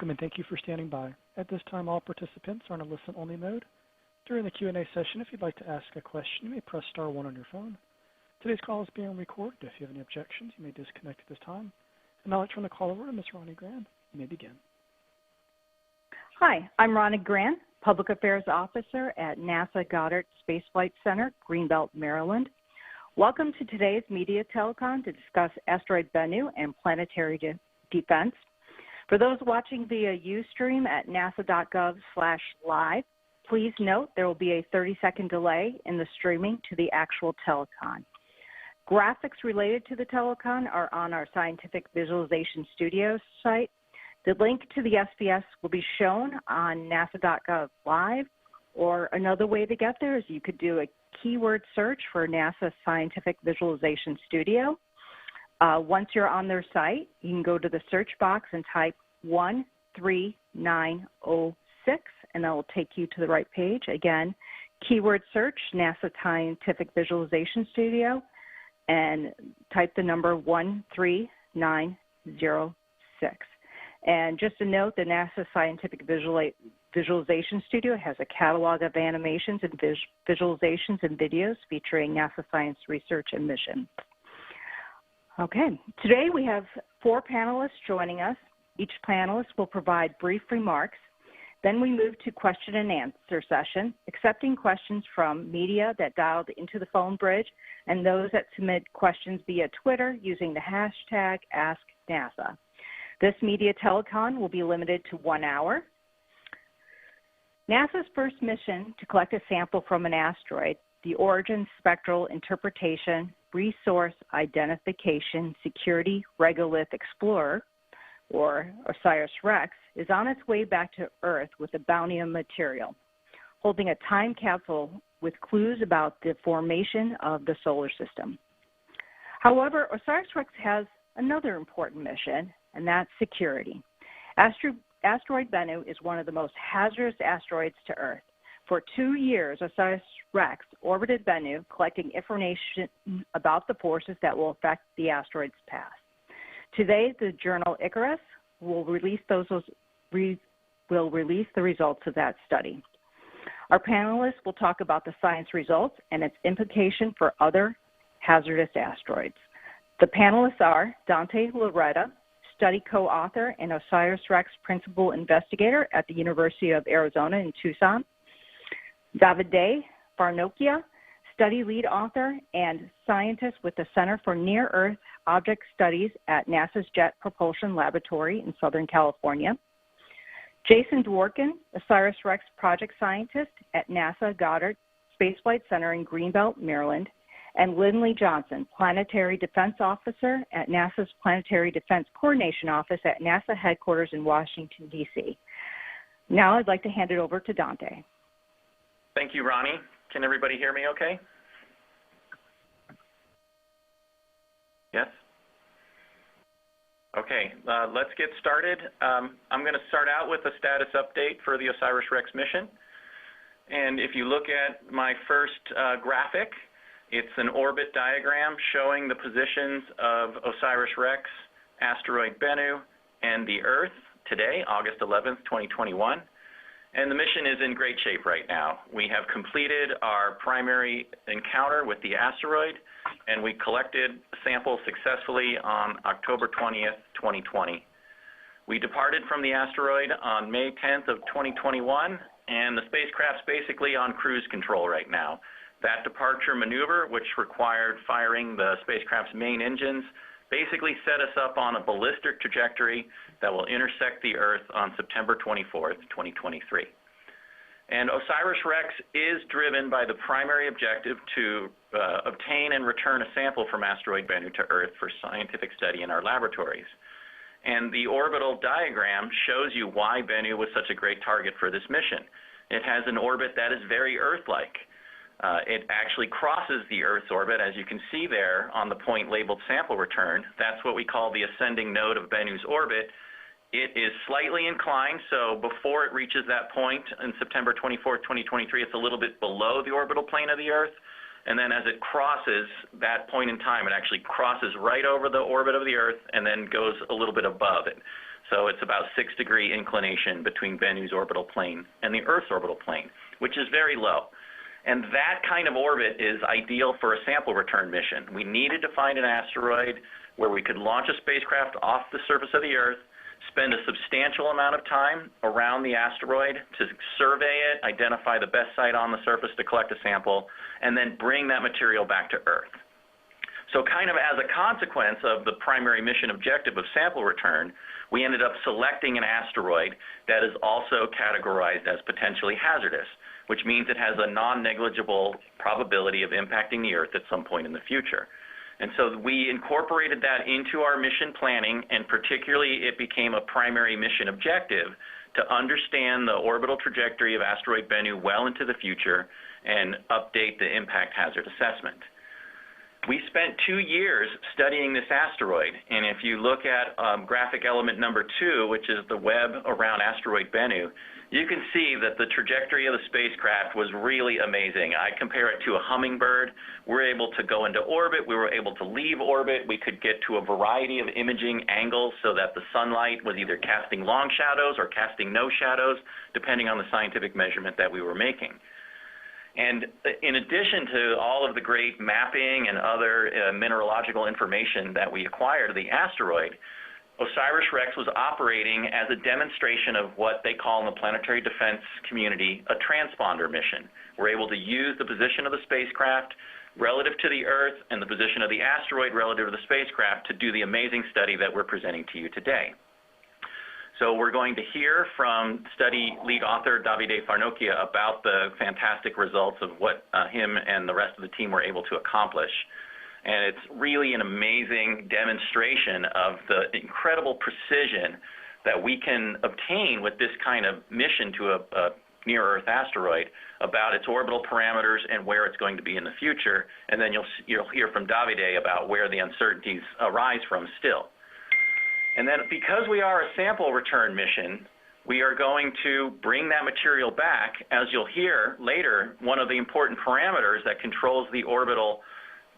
Welcome and thank you for standing by. At this time, all participants are in a listen-only mode. During the Q&A session, if you'd like to ask a question, you may press star 1 on your phone. Today's call is being recorded. If you have any objections, you may disconnect at this time. And now I'll turn the call over to Ms. Ronnie Grand. You may begin. Hi, I'm Ronnie Grand, Public Affairs Officer at NASA Goddard Space Flight Center, Greenbelt, Maryland. Welcome to today's media telecon to discuss Asteroid Bennu and planetary defense. For those watching via Ustream at nasa.gov/live, please note there will be a 30-second delay in the streaming to the actual telecon. Graphics related to the telecon are on our Scientific Visualization Studios site. The link to the SPS will be shown on nasa.gov live, or another way to get there is you could do a keyword search for NASA Scientific Visualization Studio. Once you're on their site, you can go to the search box and type 13906, and that will take you to the right page. Again, keyword search, NASA Scientific Visualization Studio, and type the number 13906. And just a note, the NASA Scientific Visualization Studio has a catalog of animations and visualizations and videos featuring NASA science research and mission. Okay, today we have 4 panelists joining us. Each panelist will provide brief remarks. Then we move to question and answer session, accepting questions from media that dialed into the phone bridge and those that submit questions via Twitter using the hashtag AskNASA. This media telecon will be limited to 1 hour. NASA's first mission to collect a sample from an asteroid, the Origin Spectral Interpretation Resource Identification Security Regolith Explorer, or OSIRIS-REx, is on its way back to Earth with a bounty of material, holding a time capsule with clues about the formation of the solar system. However, OSIRIS-REx has another important mission, and that's security. Asteroid Bennu is one of the most hazardous asteroids to Earth. For 2 years, OSIRIS-REx orbited Bennu, collecting information about the forces that will affect the asteroid's path. Today, the journal Icarus will release the results of that study. Our panelists will talk about the science results and its implication for other hazardous asteroids. The panelists are Dante Loretta, study co-author and OSIRIS-REx principal investigator at the University of Arizona in Tucson; Davide Farnocchia, study lead author and scientist with the Center for Near-Earth Object Studies at NASA's Jet Propulsion Laboratory in Southern California; Jason Dworkin, OSIRIS-REx project scientist at NASA Goddard Space Flight Center in Greenbelt, Maryland; and Lindley Johnson, Planetary Defense Officer at NASA's Planetary Defense Coordination Office at NASA headquarters in Washington, D.C. Now I'd like to hand it over to Dante. Thank you, Ronnie. Can everybody hear me okay? Yes? Okay, let's get started. I'm going to start out with a status update for the OSIRIS-REx mission. And if you look at my first graphic, it's an orbit diagram showing the positions of OSIRIS-REx, Asteroid Bennu, and the Earth today, August 11th, 2021. And the mission is in great shape right now. We have completed our primary encounter with the asteroid, and we collected samples successfully on October 20th, 2020. We departed from the asteroid on May 10th of 2021, and the spacecraft's basically on cruise control right now. That departure maneuver, which required firing the spacecraft's main engines, basically set us up on a ballistic trajectory that will intersect the Earth on September 24th, 2023. And OSIRIS-REx is driven by the primary objective to obtain and return a sample from Asteroid Bennu to Earth for scientific study in our laboratories. And the orbital diagram shows you why Bennu was such a great target for this mission. It has an orbit that is very Earth-like. It actually crosses the Earth's orbit, as you can see there on the point labeled sample return. That's what we call the ascending node of Bennu's orbit. It is slightly inclined, so before it reaches that point in September 24th, 2023, it's a little bit below the orbital plane of the Earth. And then as it crosses that point in time, it actually crosses right over the orbit of the Earth and then goes a little bit above it. So it's about 6-degree inclination between Bennu's orbital plane and the Earth's orbital plane, which is very low. And that kind of orbit is ideal for a sample return mission. We needed to find an asteroid where we could launch a spacecraft off the surface of the Earth, spend a substantial amount of time around the asteroid to survey it, identify the best site on the surface to collect a sample, and then bring that material back to Earth. So kind of as a consequence of the primary mission objective of sample return, we ended up selecting an asteroid that is also categorized as potentially hazardous, which means it has a non-negligible probability of impacting the Earth at some point in the future. And so we incorporated that into our mission planning, and particularly it became a primary mission objective to understand the orbital trajectory of asteroid Bennu well into the future and update the impact hazard assessment. We spent 2 years studying this asteroid, and if you look at graphic element number 2, which is the web around asteroid Bennu, you can see that the trajectory of the spacecraft was really amazing. I compare it to a hummingbird. We're able to go into orbit. We were able to leave orbit. We could get to a variety of imaging angles so that the sunlight was either casting long shadows or casting no shadows, depending on the scientific measurement that we were making. And in addition to all of the great mapping and other mineralogical information that we acquired of the asteroid, OSIRIS-REx was operating as a demonstration of what they call in the planetary defense community a transponder mission. We're able to use the position of the spacecraft relative to the Earth and the position of the asteroid relative to the spacecraft to do the amazing study that we're presenting to you today. So we're going to hear from study lead author Davide Farnocchia about the fantastic results of what him and the rest of the team were able to accomplish. And it's really an amazing demonstration of the incredible precision that we can obtain with this kind of mission to a near-Earth asteroid about its orbital parameters and where it's going to be in the future. And then you'll hear from Davide about where the uncertainties arise from still. And then because we are a sample return mission, we are going to bring that material back. As you'll hear later, one of the important parameters that controls the orbital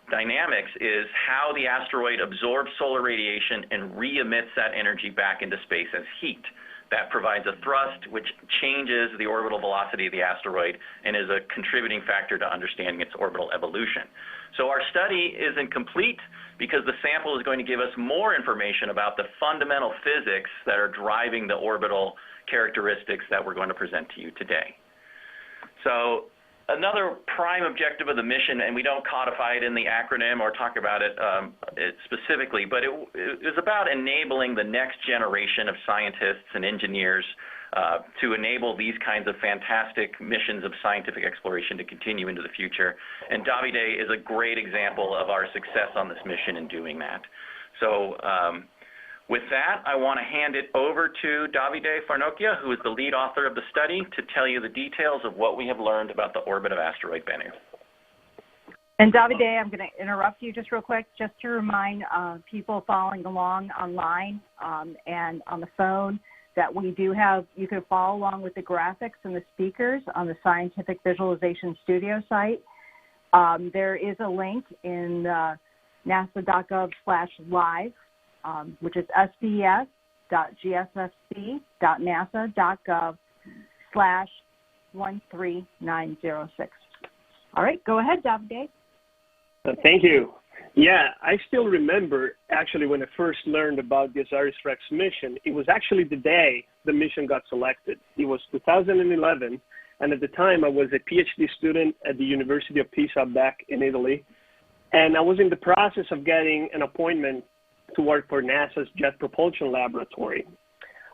dynamics is how the asteroid absorbs solar radiation and re-emits that energy back into space as heat. That provides a thrust which changes the orbital velocity of the asteroid and is a contributing factor to understanding its orbital evolution. So our study isn't complete because the sample is going to give us more information about the fundamental physics that are driving the orbital characteristics that we're going to present to you today. So another prime objective of the mission, and we don't codify it in the acronym or talk about it specifically, but it is about enabling the next generation of scientists and engineers to enable these kinds of fantastic missions of scientific exploration to continue into the future. And Davide is a great example of our success on this mission in doing that. So with that, I want to hand it over to Davide Farnocchia, who is the lead author of the study, to tell you the details of what we have learned about the orbit of asteroid Bennu. And Davide, I'm going to interrupt you just real quick, just to remind people following along online and on the phone that we do have, you can follow along with the graphics and the speakers on the Scientific Visualization Studio site. There is a link in nasa.gov/live, which is sbs.gsfc.nasa.gov/13906. All right, go ahead, Davide. Thank you. Yeah, I still remember actually when I first learned about the OSIRIS-REx mission, it was actually the day the mission got selected. It was 2011, and at the time I was a PhD student at the University of Pisa back in Italy, and I was in the process of getting an appointment to work for NASA's Jet Propulsion Laboratory.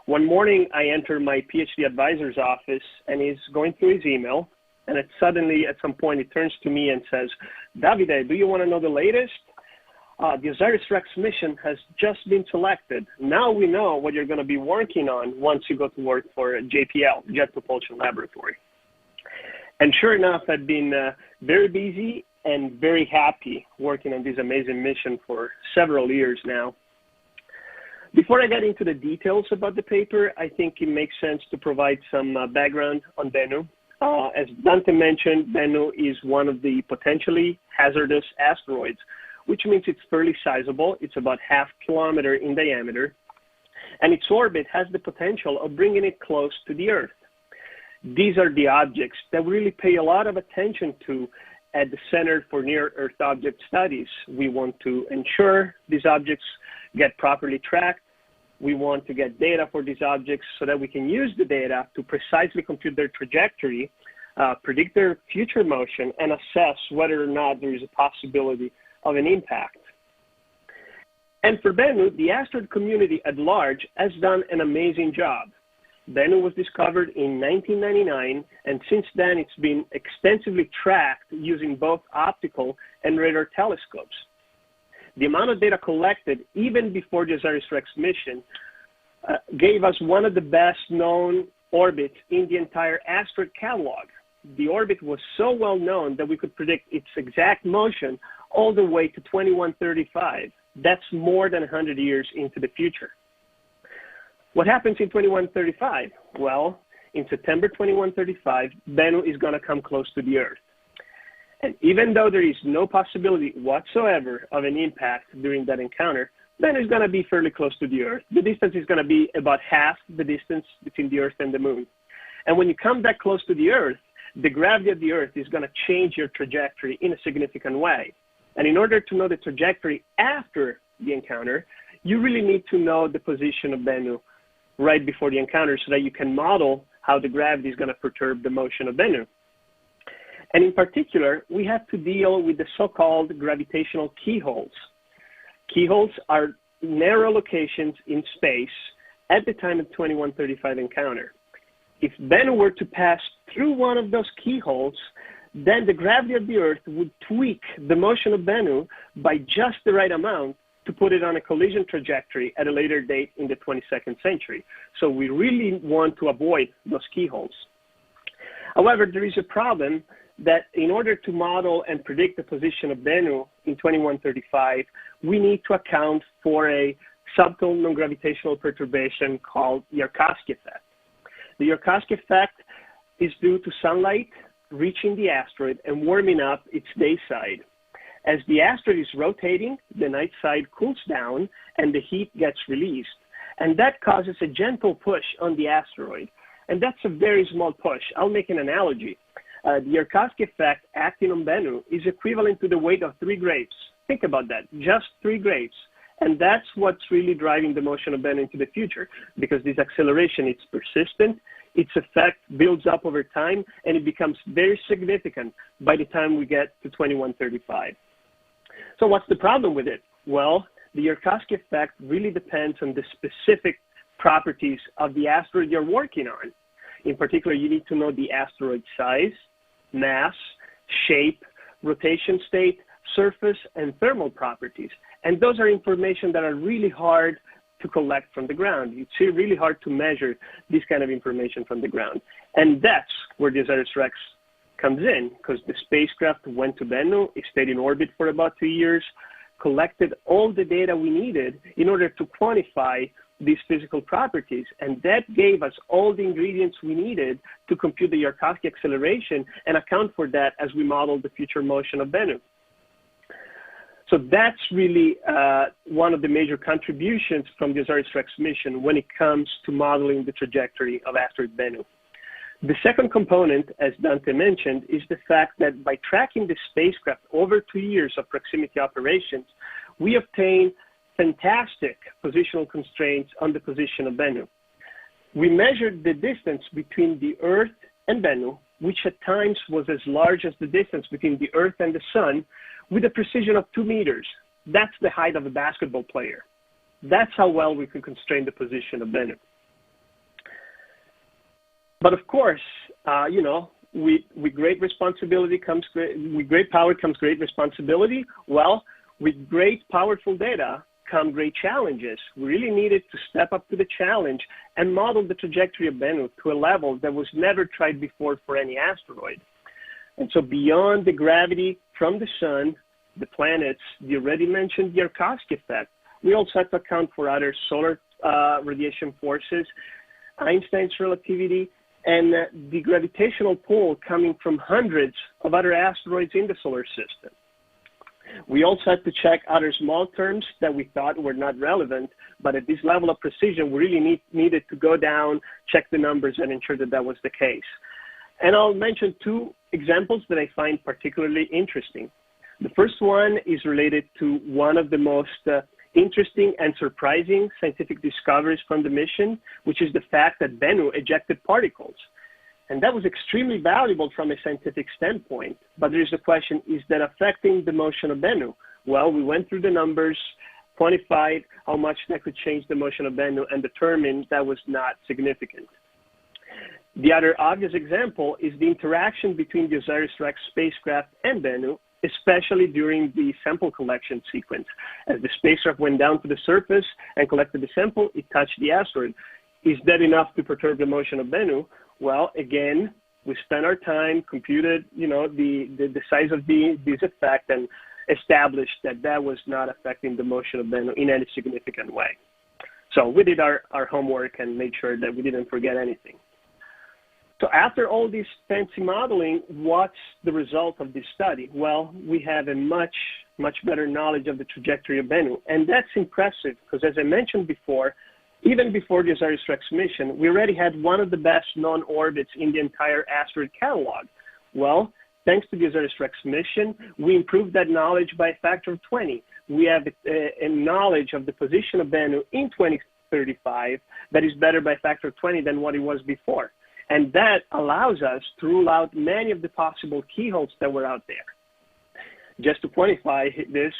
One morning I entered my PhD advisor's office, and he's going through his email, and suddenly at some point he turns to me and says, Davide, do you want to know the latest? The OSIRIS-REx mission has just been selected. Now we know what you're going to be working on once you go to work for JPL, Jet Propulsion Laboratory. And sure enough, I've been very busy and very happy working on this amazing mission for several years now. Before I get into the details about the paper, I think it makes sense to provide some background on Bennu. As Dante mentioned, Bennu is one of the potentially hazardous asteroids, which means it's fairly sizable. It's about 0.5 kilometer in diameter. and its orbit has the potential of bringing it close to the Earth. These are the objects that we really pay a lot of attention to at the Center for Near-Earth Object Studies. We want to ensure these objects get properly tracked. We want to get data for these objects so that we can use the data to precisely compute their trajectory, predict their future motion, and assess whether or not there is a possibility of an impact. And for Bennu, the asteroid community at large has done an amazing job. Bennu was discovered in 1999, and since then it's been extensively tracked using both optical and radar telescopes. The amount of data collected, even before the OSIRIS-REx mission, gave us one of the best known orbits in the entire asteroid catalog. The orbit was so well known that we could predict its exact motion all the way to 2135. That's more than 100 years into the future. What happens in 2135? Well, in September 2135, Bennu is going to come close to the Earth. And even though there is no possibility whatsoever of an impact during that encounter, Bennu is going to be fairly close to the Earth. The distance is going to be about half the distance between the Earth and the Moon. And when you come that close to the Earth, the gravity of the Earth is going to change your trajectory in a significant way. And in order to know the trajectory after the encounter, you really need to know the position of Bennu right before the encounter so that you can model how the gravity is going to perturb the motion of Bennu. And in particular, we have to deal with the so-called gravitational keyholes. Keyholes are narrow locations in space at the time of the 2135 encounter. If Bennu were to pass through one of those keyholes, then the gravity of the Earth would tweak the motion of Bennu by just the right amount to put it on a collision trajectory at a later date in the 22nd century. So we really want to avoid those keyholes. However, there is a problem that in order to model and predict the position of Bennu in 2135, we need to account for a subtle non-gravitational perturbation called Yarkovsky effect. The Yarkovsky effect is due to sunlight reaching the asteroid and warming up its day side. As the asteroid is rotating, the night side cools down and the heat gets released. And that causes a gentle push on the asteroid. And that's a very small push. I'll make an analogy. The Yarkovsky effect acting on Bennu is equivalent to the weight of 3 grapes. Think about that, just 3 grapes. And that's what's really driving the motion of Bennu into the future, because this acceleration, it's persistent, its effect builds up over time, and it becomes very significant by the time we get to 2135. So what's the problem with it? Well, the Yarkovsky effect really depends on the specific properties of the asteroid you're working on. In particular, you need to know the asteroid size, mass, shape, rotation state, surface, and thermal properties. And those are information that are really hard to collect from the ground. It's really hard to measure this kind of information from the ground. And that's where the OSIRIS-REx comes in, because the spacecraft went to Bennu, it stayed in orbit for about 2 years, collected all the data we needed in order to quantify these physical properties. And that gave us all the ingredients we needed to compute the Yarkovsky acceleration and account for that as we modeled the future motion of Bennu. So that's really one of the major contributions from the OSIRIS-REx mission when it comes to modeling the trajectory of asteroid Bennu. The second component, as Dante mentioned, is the fact that by tracking the spacecraft over 2 years of proximity operations, we obtain fantastic positional constraints on the position of Bennu. We measured the distance between the Earth and Bennu, which at times was as large as the distance between the Earth and the Sun, with a precision of 2 meters. That's the height of a basketball player. That's how well we can constrain the position of Bennu. But of course, with great responsibility comes with great power comes great responsibility. Well, with great powerful data come great challenges. We really needed to step up to the challenge and model the trajectory of Bennu to a level that was never tried before for any asteroid. And so beyond the gravity from the sun, the planets, the already mentioned Yarkovsky effect, we also have to account for other solar radiation forces, Einstein's relativity, and the gravitational pull coming from hundreds of other asteroids in the solar system. We also had to check other small terms that we thought were not relevant, but at this level of precision, we really needed to go down, check the numbers, and ensure that that was the case. And I'll mention two examples that I find particularly interesting. The first one is related to one of the most interesting and surprising scientific discoveries from the mission, which is the fact that Bennu ejected particles. And that was extremely valuable from a scientific standpoint. But there is a question, is that affecting the motion of Bennu? Well, we went through the numbers, quantified how much that could change the motion of Bennu, and determined that was not significant. The other obvious example is the interaction between the OSIRIS-REx spacecraft and Bennu, especially during the sample collection sequence. As the spacecraft went down to the surface and collected the sample, it touched the asteroid. Is that enough to perturb the motion of Bennu? Well, again, we spent our time, computed, the size of this effect, and established that that was not affecting the motion of Bennu in any significant way. So we did our homework and made sure that we didn't forget anything. So after all this fancy modeling, what's the result of this study? Well, we have a much better knowledge of the trajectory of Bennu, and that's impressive because, as I mentioned before, even before the OSIRIS-REx mission, we already had one of the best known orbits in the entire asteroid catalog. Well, thanks to the OSIRIS-REx mission, we improved that knowledge by a factor of 20. We have a knowledge of the position of Bennu in 2035 that is better by a factor of 20 than what it was before. And that allows us to rule out many of the possible keyholes that were out there. Just to quantify this,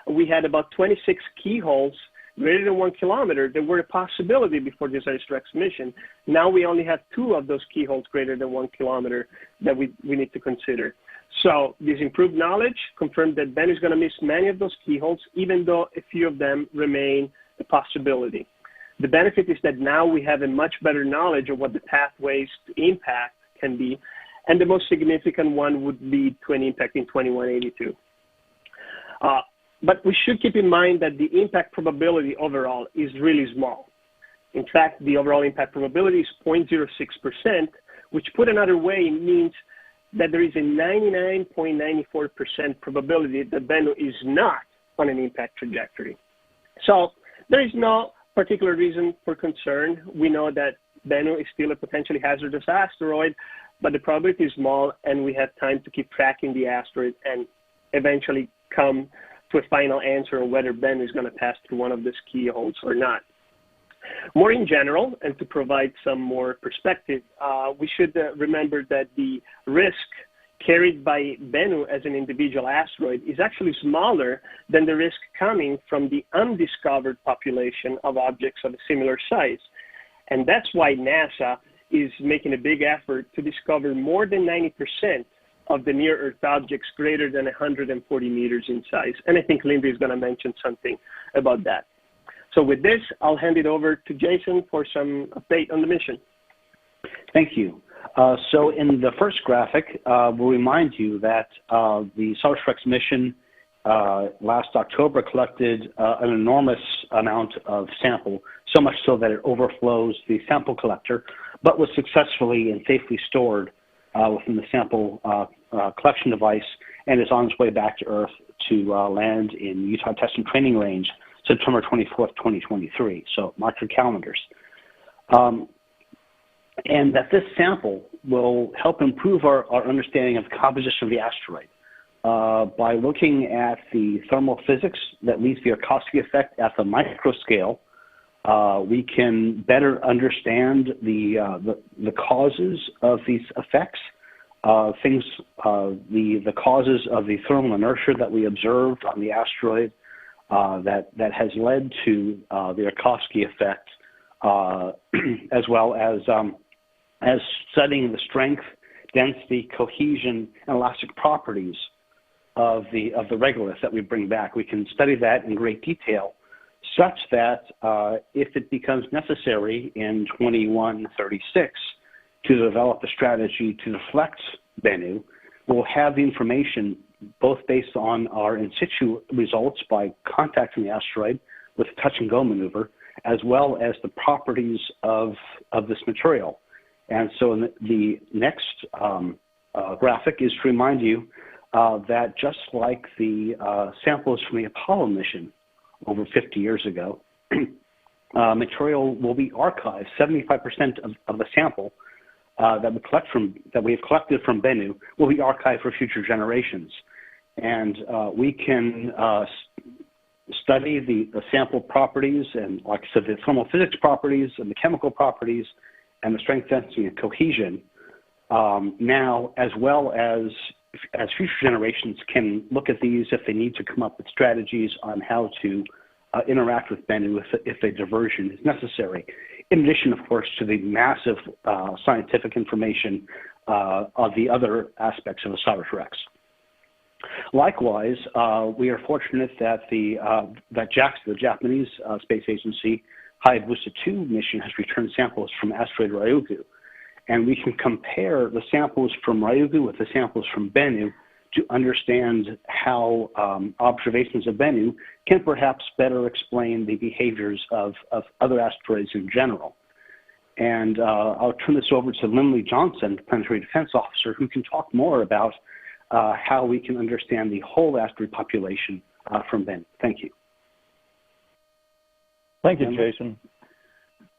we had about 26 keyholes greater than 1 kilometer that were a possibility before the OSIRIS-REx mission. Now we only have 2 of those keyholes greater than 1 kilometer that we need to consider. So this improved knowledge confirmed that Bennu is going to miss many of those keyholes, even though a few of them remain a possibility. The benefit is that now we have a much better knowledge of what the pathways to impact can be, and the most significant one would be to an impact in 2182. But we should keep in mind that the impact probability overall is really small. In fact, the overall impact probability is 0.06%, which put another way means that there is a 99.94% probability that Bennu is not on an impact trajectory. So there is no particular reason for concern. We know that Bennu is still a potentially hazardous asteroid, but the probability is small, and we have time to keep tracking the asteroid and eventually come to a final answer on whether Bennu is going to pass through one of these keyholes or not. More in general, and to provide some more perspective, we should remember that the risk carried by Bennu as an individual asteroid is actually smaller than the risk coming from the undiscovered population of objects of a similar size. And that's why NASA is making a big effort to discover more than 90% of the near-Earth objects greater than 140 meters in size. And I think Linda is going to mention something about that. So with this, I'll hand it over to Jason for some update on the mission. Thank you. So in the first graphic, we'll remind you that the OSIRIS-REx mission last October collected an enormous amount of sample, so much so that it overflows the sample collector, but was successfully and safely stored within the sample collection device and is on its way back to Earth to land in Utah Test and Training Range September 24th, 2023. So mark your calendars. And that this sample will help improve our understanding of the composition of the asteroid. By looking at the thermal physics that leads to the Yarkovsky effect at the microscale, we can better understand the causes of these effects, the causes of the thermal inertia that we observed on the asteroid that has led to the Yarkovsky effect, as well as studying the strength, density, cohesion, and elastic properties of the regolith that we bring back. We can study that in great detail, such that if it becomes necessary in 2136 to develop a strategy to deflect Bennu, we'll have the information both based on our in situ results by contacting the asteroid with a touch-and-go maneuver, as well as the properties of this material. And so in the next graphic is to remind you that just like the samples from the Apollo mission over 50 years ago, material will be archived. 75% of the sample that we have collected from Bennu will be archived for future generations, and we can study the sample properties and, like I said, the thermal physics properties and the chemical properties and the strength, density, and cohesion now, as well as future generations can look at these if they need to come up with strategies on how to interact with Bennu if a diversion is necessary. In addition, of course, to the massive scientific information of the other aspects of OSIRIS-REx. Likewise, we are fortunate that that JAXA, the Japanese Space Agency, Hayabusa 2 mission has returned samples from asteroid Ryugu. And we can compare the samples from Ryugu with the samples from Bennu to understand how observations of Bennu can perhaps better explain the behaviors of other asteroids in general. And I'll turn this over to Lindley Johnson, Planetary Defense Officer, who can talk more about how we can understand the whole asteroid population from Bennu. Thank you. Thank you, Jason.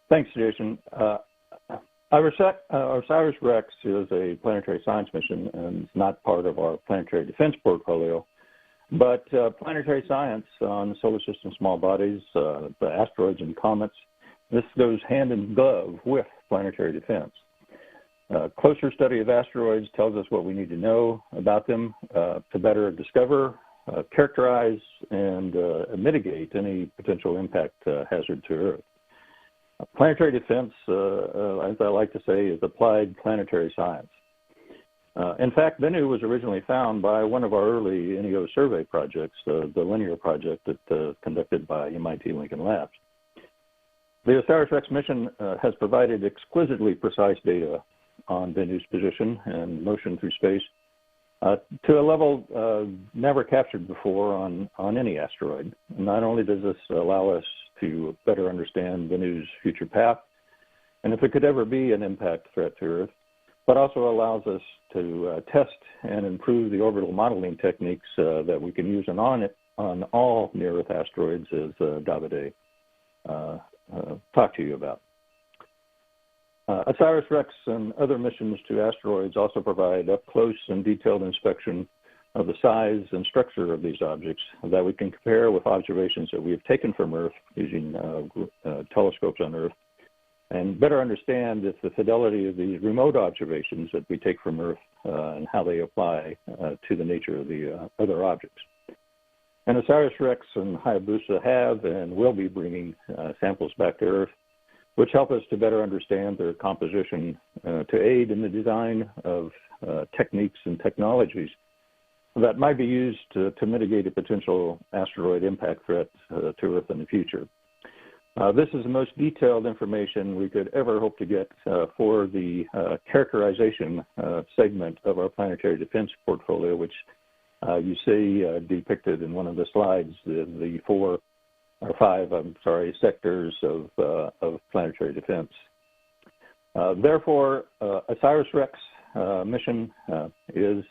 Thanks, Jason. OSIRIS-REx is a planetary science mission and it's not part of our planetary defense portfolio. But planetary science on solar system small bodies, the asteroids and comets, this goes hand in glove with planetary defense. Closer study of asteroids tells us what we need to know about them to better discover, characterize, and mitigate any potential impact hazard to Earth. Planetary defense, as I like to say, is applied planetary science. In fact, Bennu was originally found by one of our early NEO survey projects, the Linear project that conducted by MIT Lincoln Labs. The OSIRIS-REx mission has provided exquisitely precise data on Bennu's position and motion through space to a level never captured before on any asteroid. Not only does this allow us to better understand Bennu's future path, and if it could ever be an impact threat to Earth, but also allows us to test and improve the orbital modeling techniques that we can use on all near-Earth asteroids, as Davide talked to you about. OSIRIS-REx and other missions to asteroids also provide up-close and detailed inspection of the size and structure of these objects that we can compare with observations that we have taken from Earth using telescopes on Earth, and better understand if the fidelity of these remote observations that we take from Earth and how they apply to the nature of the other objects. And OSIRIS-REx and Hayabusa have and will be bringing samples back to Earth, which help us to better understand their composition to aid in the design of techniques and technologies that might be used to mitigate a potential asteroid impact threat to Earth in the future. This is the most detailed information we could ever hope to get for the characterization segment of our planetary defense portfolio, which you see depicted in one of the slides, the five sectors of planetary defense. Therefore, OSIRIS-REx mission is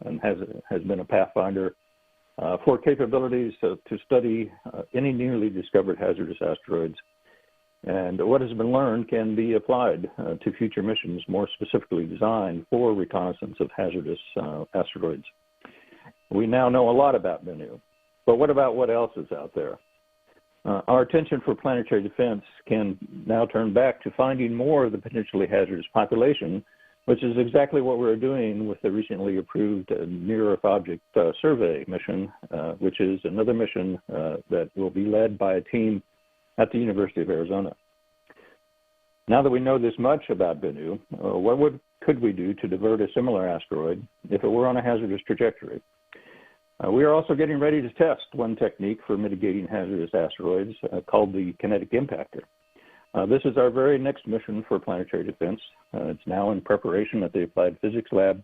and has been a pathfinder for capabilities to study any newly discovered hazardous asteroids. And what has been learned can be applied to future missions more specifically designed for reconnaissance of hazardous asteroids. We now know a lot about Bennu, but what about what else is out there? Our attention for planetary defense can now turn back to finding more of the potentially hazardous population, which is exactly what we're doing with the recently approved Near-Earth Object Survey mission, which is another mission that will be led by a team at the University of Arizona. Now that we know this much about Bennu, could we do to divert a similar asteroid if it were on a hazardous trajectory? We are also getting ready to test one technique for mitigating hazardous asteroids called the kinetic impactor. This is our very next mission for planetary defense. It's now in preparation at the Applied Physics Lab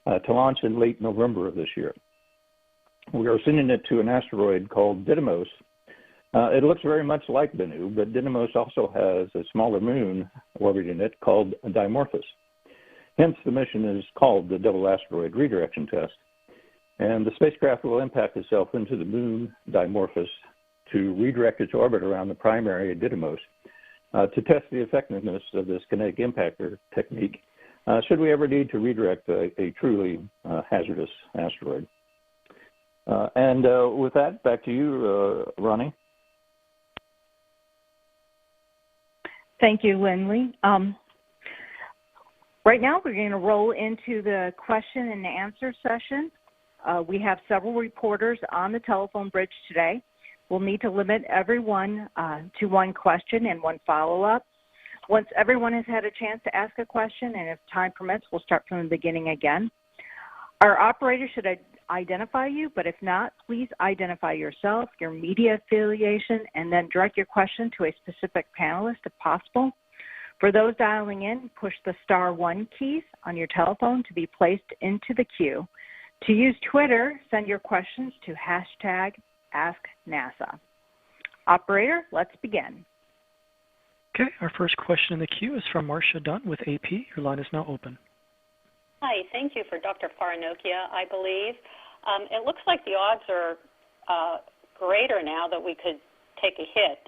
to launch in late November of this year. We are sending it to an asteroid called Didymos. It looks very much like Bennu, but Didymos also has a smaller moon orbiting it called Dimorphos. Hence, the mission is called the Double Asteroid Redirection Test. And the spacecraft will impact itself into the moon Dimorphos to redirect its orbit around the primary Didymos to test the effectiveness of this kinetic impactor technique should we ever need to redirect a truly hazardous asteroid. And with that, back to you, Ronnie. Thank you, Lindley. Right now, we're going to roll into the question and answer session. We have several reporters on the telephone bridge today. We'll need to limit everyone to one question and one follow-up. Once everyone has had a chance to ask a question, and if time permits, we'll start from the beginning again. Our operator should identify you, but if not, please identify yourself, your media affiliation, and then direct your question to a specific panelist if possible. For those dialing in, push the *1 keys on your telephone to be placed into the queue. To use Twitter, send your questions to #AskNASA. Operator, let's begin. Okay, our first question in the queue is from Marcia Dunn with AP. Your line is now open. Hi, thank you for Dr. Farnokia, I believe. It looks like the odds are greater now that we could take a hit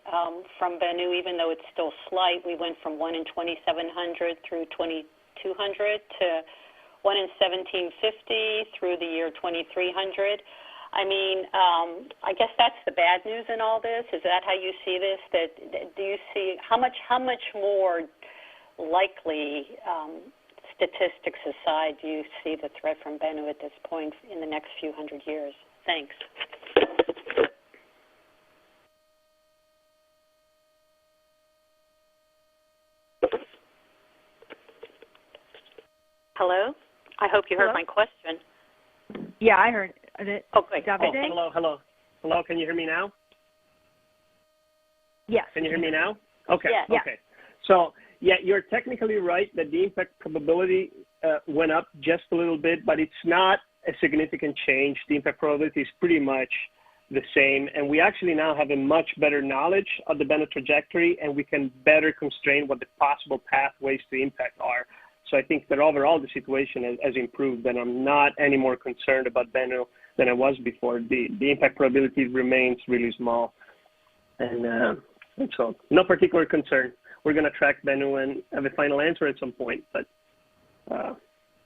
from Bennu, even though it's still slight. We went from 1 in 2,700 through 2,200 to 1 in 1,750 through the year 2,300. I mean, I guess that's the bad news in all this. Is that how you see this? Do you see how much more likely, statistics aside, do you see the threat from Bennu at this point in the next few hundred years? Thanks. Hello? I hope you heard my question. Yeah, I heard it. Oh, great. Hello. Can you hear me now? Yes. Can you hear me now? Okay. Yeah. Okay. So, yeah, you're technically right that the impact probability went up just a little bit, but it's not a significant change. The impact probability is pretty much the same, and we actually now have a much better knowledge of the Bennu trajectory, and we can better constrain what the possible pathways to impact are. So I think that overall the situation has improved, and I'm not any more concerned about Bennu than I was before. The impact probability remains really small, and so no particular concern. We're going to track Bennu and have a final answer at some point, but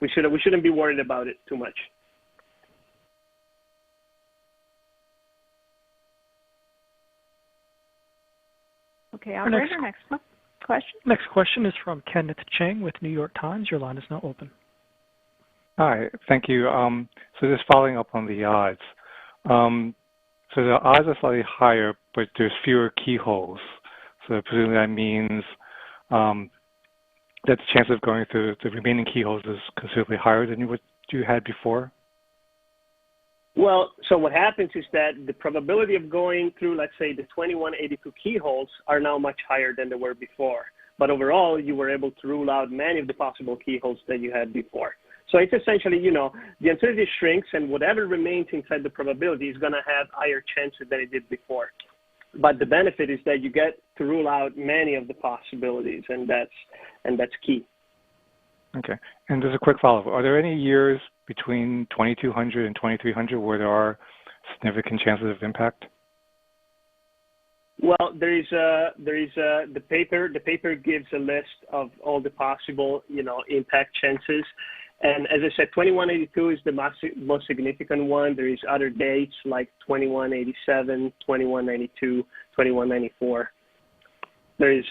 we shouldn't be worried about it too much. Okay, operator, next question. Next question is from Kenneth Chang with New York Times. Your line is now open. Hi, thank you. So just following up on the odds. So the odds are slightly higher, but there's fewer keyholes. So presumably that means that the chance of going through the remaining keyholes is considerably higher than what you had before? Well, so what happens is that the probability of going through, let's say, the 2182 keyholes are now much higher than they were before. But overall, you were able to rule out many of the possible keyholes that you had before. So it's essentially, the uncertainty shrinks, and whatever remains inside the probability is going to have higher chances than it did before. But the benefit is that you get to rule out many of the possibilities, and that's key. Okay. And just a quick follow-up. Are there any years between 2200 and 2300 where there are significant chances of impact? Well, there is the paper. The paper gives a list of all the possible, impact chances. And as I said, 2182 is the most significant one. There is other dates like 2187, 2192, 2194. There is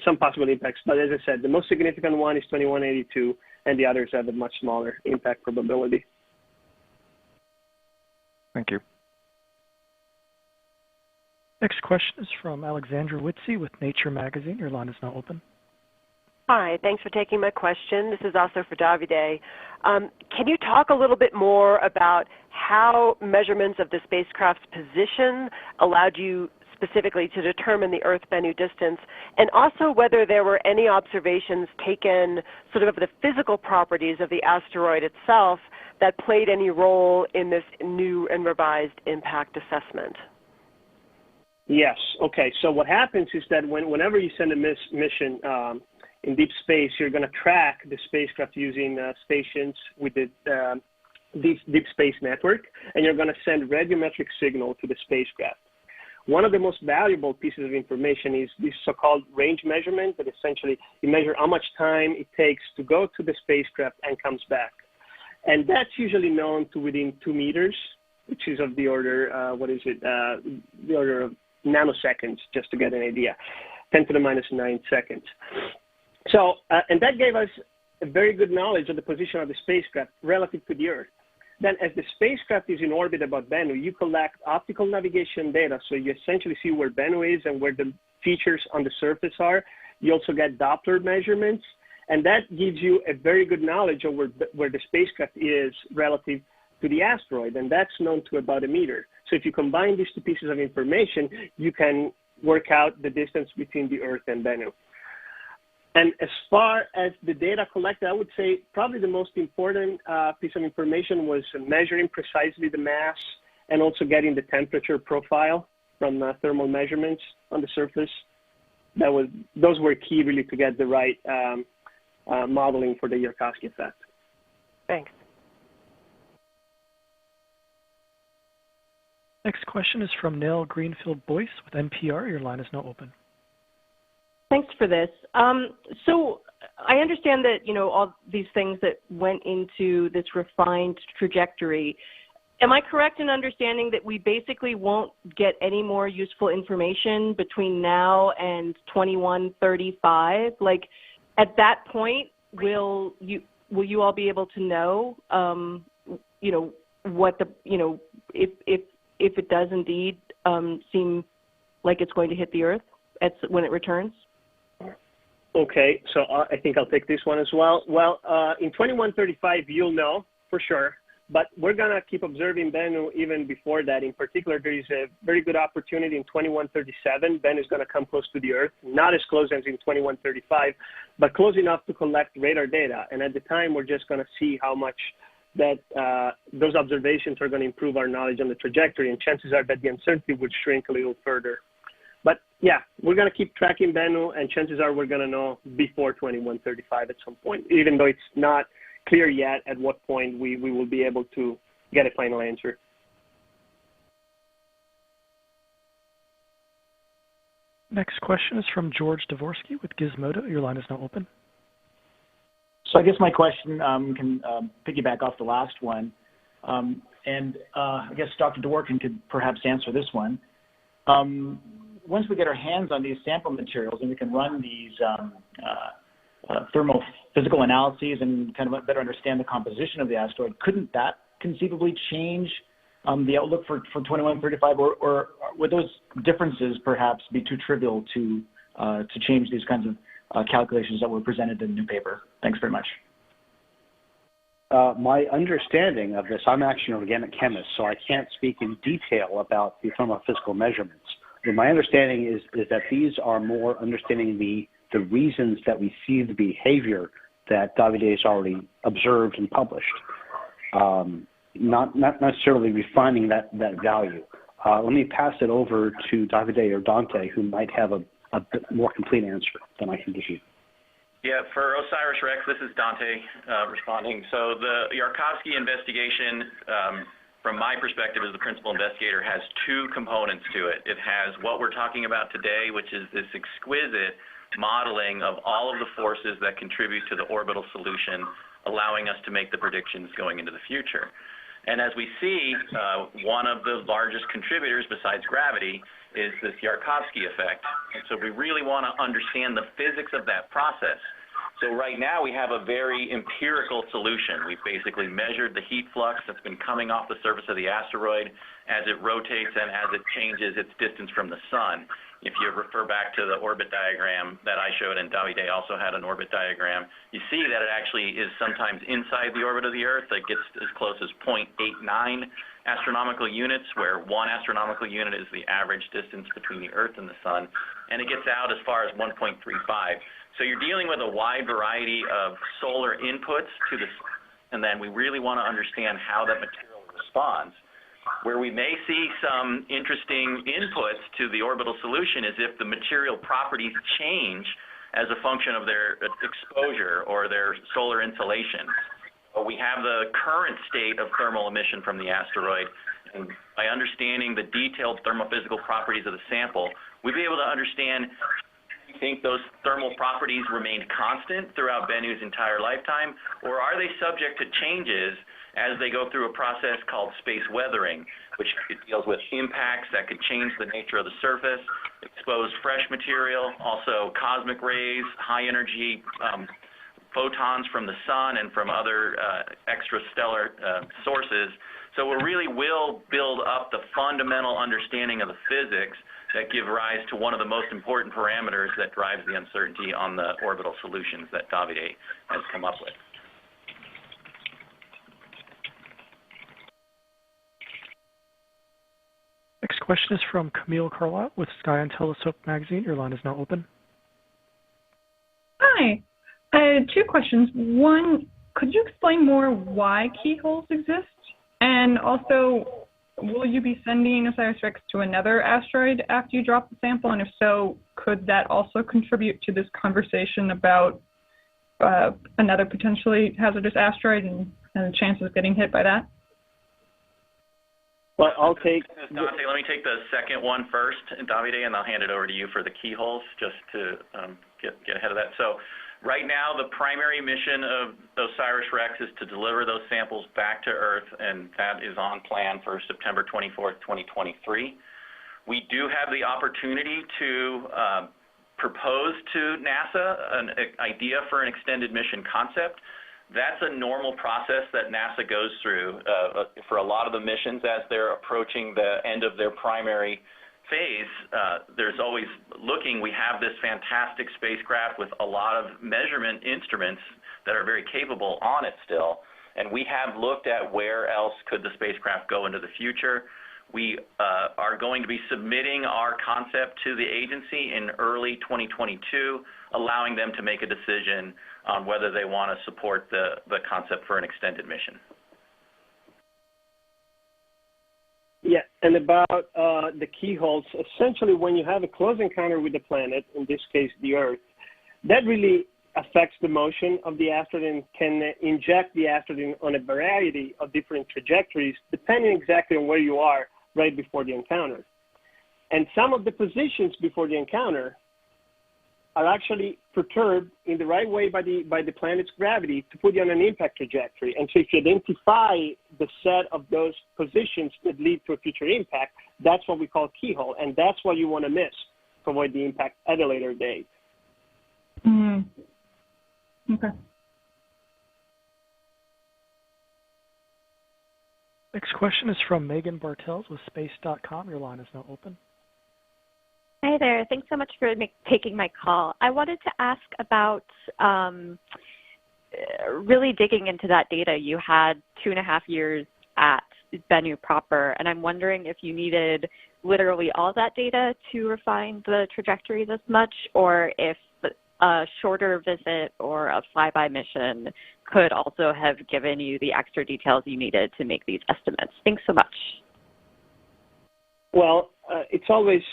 some possible impacts, but as I said, the most significant one is 2182, and the others have a much smaller impact probability. Thank you. Next question is from Alexandra Witze with Nature Magazine. Your line is now open. Hi, thanks for taking my question. This is also for Davide. Can you talk a little bit more about how measurements of the spacecraft's position allowed you specifically to determine the Earth-Bennu distance, and also whether there were any observations taken sort of the physical properties of the asteroid itself that played any role in this new and revised impact assessment? Yes. Okay. So what happens is that whenever you send a mission in deep space, you're going to track the spacecraft using stations with the deep space network, and you're going to send radiometric signal to the spacecraft. One of the most valuable pieces of information is this so-called range measurement, that essentially you measure how much time it takes to go to the spacecraft and comes back. And that's usually known to within 2 meters, which is of the order, the order of nanoseconds, just to get an idea, 10 to the minus 9 seconds. So, and that gave us a very good knowledge of the position of the spacecraft relative to the Earth. Then as the spacecraft is in orbit about Bennu, you collect optical navigation data, so you essentially see where Bennu is and where the features on the surface are. You also get Doppler measurements, and that gives you a very good knowledge of where the spacecraft is relative to the asteroid, and that's known to about 1 meter. So if you combine these two pieces of information, you can work out the distance between the Earth and Bennu. And as far as the data collected, I would say probably the most important piece of information was measuring precisely the mass and also getting the temperature profile from thermal measurements on the surface. Those were key really to get the right modeling for the Yarkovsky effect. Thanks. Next question is from Nell Greenfield-Boyce with NPR. Your line is now open. Thanks for this. So I understand that, all these things that went into this refined trajectory. Am I correct in understanding that we basically won't get any more useful information between now and 2135? Like, at that point, will you all be able to know, what the, if it does indeed seem like it's going to hit the Earth when it returns? Okay, so I think I'll take this one as well. Well, in 2135, you'll know for sure, but we're going to keep observing Bennu even before that. In particular, there is a very good opportunity in 2137. Bennu is going to come close to the Earth, not as close as in 2135, but close enough to collect radar data. And at the time, we're just going to see how much that those observations are going to improve our knowledge on the trajectory, and chances are that the uncertainty would shrink a little further. But yeah, we're going to keep tracking Bennu, and chances are we're going to know before 2135 at some point, even though it's not clear yet at what point we will be able to get a final answer. Next question is from George Dvorsky with Gizmodo. Your line is now open. So I guess my question can piggyback off the last one. And I guess Dr. Dworkin could perhaps answer this one. Once we get our hands on these sample materials and we can run these thermal physical analyses and kind of better understand the composition of the asteroid, couldn't that conceivably change the outlook for 2135, or would those differences perhaps be too trivial to change these kinds of calculations that were presented in the new paper? Thanks very much. My understanding of this, I'm actually an organic chemist, so I can't speak in detail about the thermophysical measurements. But my understanding is that these are more understanding the reasons that we see the behavior that Davide has already observed and published, not necessarily refining that value. Let me pass it over to Davide or Dante, who might have a bit more complete answer than I can give you. Yeah, for OSIRIS-REx, this is Dante responding. So the Yarkovsky investigation, from my perspective as the principal investigator, has two components to it. It has what we're talking about today, which is this exquisite modeling of all of the forces that contribute to the orbital solution, allowing us to make the predictions going into the future. And as we see, one of the largest contributors besides gravity is this Yarkovsky effect. And so we really want to understand the physics of that process. So right now we have a very empirical solution. We've basically measured the heat flux that's been coming off the surface of the asteroid as it rotates and as it changes its distance from the sun. If you refer back to the orbit diagram that I showed, and Davide also had an orbit diagram, you see that it actually is sometimes inside the orbit of the Earth. It gets as close as 0.89 astronomical units, where 1 astronomical unit is the average distance between the Earth and the sun, and it gets out as far as 1.35. So you're dealing with a wide variety of solar inputs to this, and then we really want to understand how that material responds. Where we may see some interesting inputs to the orbital solution is if the material properties change as a function of their exposure or their solar insolation. We have the current state of thermal emission from the asteroid, and by understanding the detailed thermophysical properties of the sample, we'll be able to understand if you think those thermal properties remained constant throughout Bennu's entire lifetime, or are they subject to changes as they go through a process called space weathering, which deals with impacts that could change the nature of the surface, expose fresh material, also cosmic rays, high energy photons from the sun and from other extrastellar sources. So it really will build up the fundamental understanding of the physics that give rise to one of the most important parameters that drives the uncertainty on the orbital solutions that Davide has come up with. Next question is from Camille Carlot with Sky and Telescope magazine. Your line is now open. Hi. I had two questions. One, could you explain more why keyholes exist? And also, will you be sending OSIRIS-REx to another asteroid after you drop the sample? And if so, could that also contribute to this conversation about another potentially hazardous asteroid and the chances of getting hit by that? Well, I'll take... Dante, let me take the second one first, Davide, and I'll hand it over to you for the keyholes, just to get ahead of that. So right now, the primary mission of OSIRIS-REx is to deliver those samples back to Earth, and that is on plan for September 24th, 2023. We do have the opportunity to propose to NASA an idea for an extended mission concept. That's a normal process that NASA goes through for a lot of the missions as they're approaching the end of their primary phase. There's always looking. We have this fantastic spacecraft with a lot of measurement instruments that are very capable on it still, and we have looked at where else could the spacecraft go into the future. We are going to be submitting our concept to the agency in early 2022, allowing them to make a decision on whether they want to support the concept for an extended mission. Yeah, and about the keyholes, essentially when you have a close encounter with the planet, in this case the Earth, that really affects the motion of the asteroid and can inject the asteroid on a variety of different trajectories depending exactly on where you are right before the encounter. And some of the positions before the encounter are actually perturbed in the right way by the planet's gravity to put you on an impact trajectory. And so if you identify the set of those positions that lead to a future impact, that's what we call keyhole, and that's what you want to miss to avoid the impact at a later date. Mm-hmm. Okay. Next question is from Megan Bartels with Space.com. Your line is now open. Hi there. Thanks so much for taking my call. I wanted to ask about really digging into that data. You had 2.5 years at Bennu proper, and I'm wondering if you needed literally all that data to refine the trajectory this much, or if a shorter visit or a flyby mission could also have given you the extra details you needed to make these estimates. Thanks so much. Well, it's always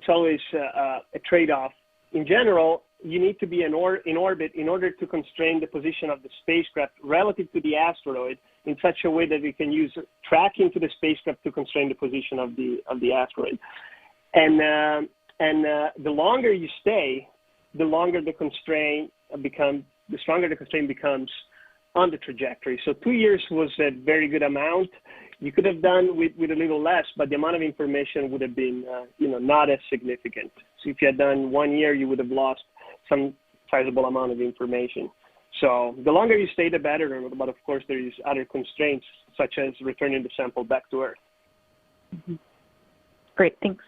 a trade-off. In general, you need to be in orbit in order to constrain the position of the spacecraft relative to the asteroid in such a way that we can use tracking to the spacecraft to constrain the position of the asteroid. And the longer you stay, the longer the constraint becomes, the stronger the constraint becomes on the trajectory. So 2 years was a very good amount. You could have done with a little less, but the amount of information would have been, not as significant. So if you had done 1 year, you would have lost some sizable amount of information. So the longer you stay, the better. But of course, there is other constraints, such as returning the sample back to Earth. Mm-hmm. Great, thanks.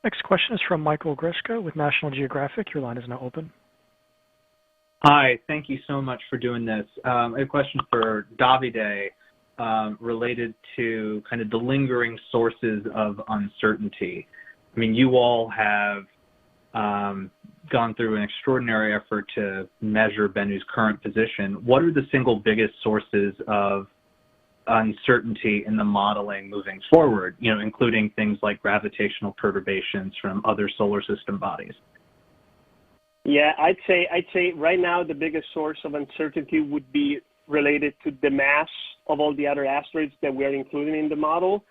Next question is from Michael Grishko with National Geographic. Your line is now open. Hi, thank you so much for doing this. I have a question for Davide related to kind of the lingering sources of uncertainty. I mean, you all have gone through an extraordinary effort to measure Bennu's current position. What are the single biggest sources of uncertainty in the modeling moving forward, including things like gravitational perturbations from other solar system bodies? Yeah, I'd say right now the biggest source of uncertainty would be related to the mass of all the other asteroids that we are including in the model.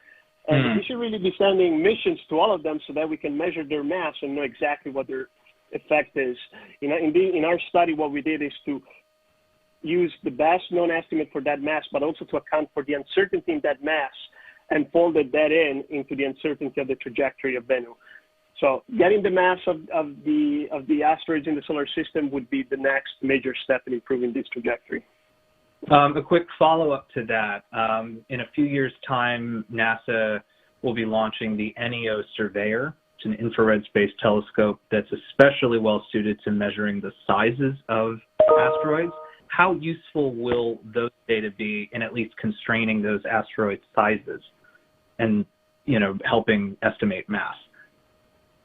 And we should really be sending missions to all of them so that we can measure their mass and know exactly what their effect is. In our study, what we did is to use the best known estimate for that mass, but also to account for the uncertainty in that mass and folded that into the uncertainty of the trajectory of Bennu. So getting the mass of the asteroids in the solar system would be the next major step in improving this trajectory. A quick follow-up to that. In a few years' time, NASA will be launching the NEO Surveyor. It's an infrared space telescope that's especially well-suited to measuring the sizes of asteroids. How useful will those data be in at least constraining those asteroid sizes and, helping estimate mass?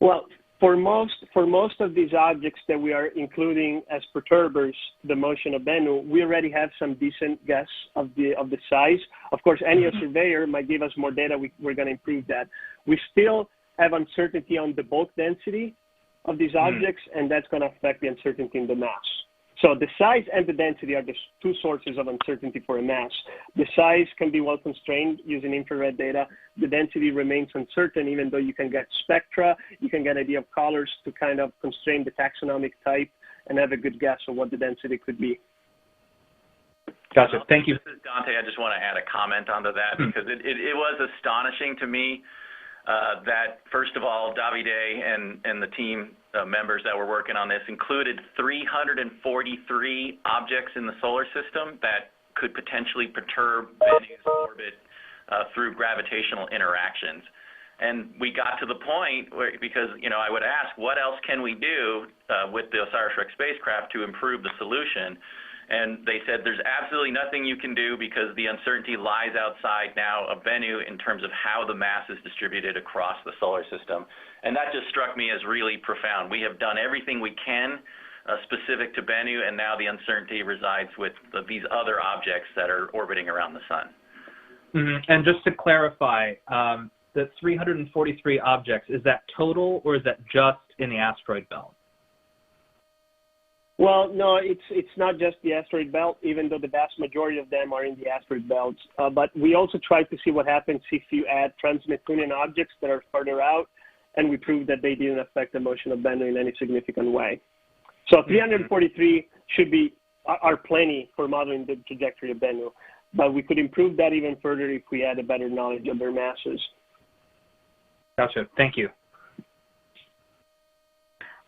Well, for most of these objects that we are including as perturbers, the motion of Bennu, we already have some decent guess of the size. Of course, NEO Surveyor might give us more data. We're going to improve that. We still have uncertainty on the bulk density of these objects, and that's going to affect the uncertainty in the mass. So the size and the density are the two sources of uncertainty for a mass. The size can be well constrained using infrared data. The density remains uncertain, even though you can get spectra, you can get an idea of colors to kind of constrain the taxonomic type and have a good guess of what the density could be. Gotcha. Thank you. This is Dante. I just want to add a comment onto that because it was astonishing to me that, first of all, Davide and the team members that were working on this included 343 objects in the solar system that could potentially perturb Bennu's orbit through gravitational interactions. And we got to the point where, because, I would ask, what else can we do with the OSIRIS-REx spacecraft to improve the solution? And they said there's absolutely nothing you can do because the uncertainty lies outside now of Bennu in terms of how the mass is distributed across the solar system. And that just struck me as really profound. We have done everything we can specific to Bennu, and now the uncertainty resides with these other objects that are orbiting around the sun. And just to clarify, the 343 objects, is that total or is that just in the asteroid belt? Well, no, it's not just the asteroid belt, even though the vast majority of them are in the asteroid belts. But we also tried to see what happens if you add trans-Neptunian objects that are further out, and we proved that they didn't affect the motion of Bennu in any significant way. So 343 are plenty for modeling the trajectory of Bennu, but we could improve that even further if we had a better knowledge of their masses. Gotcha. Thank you.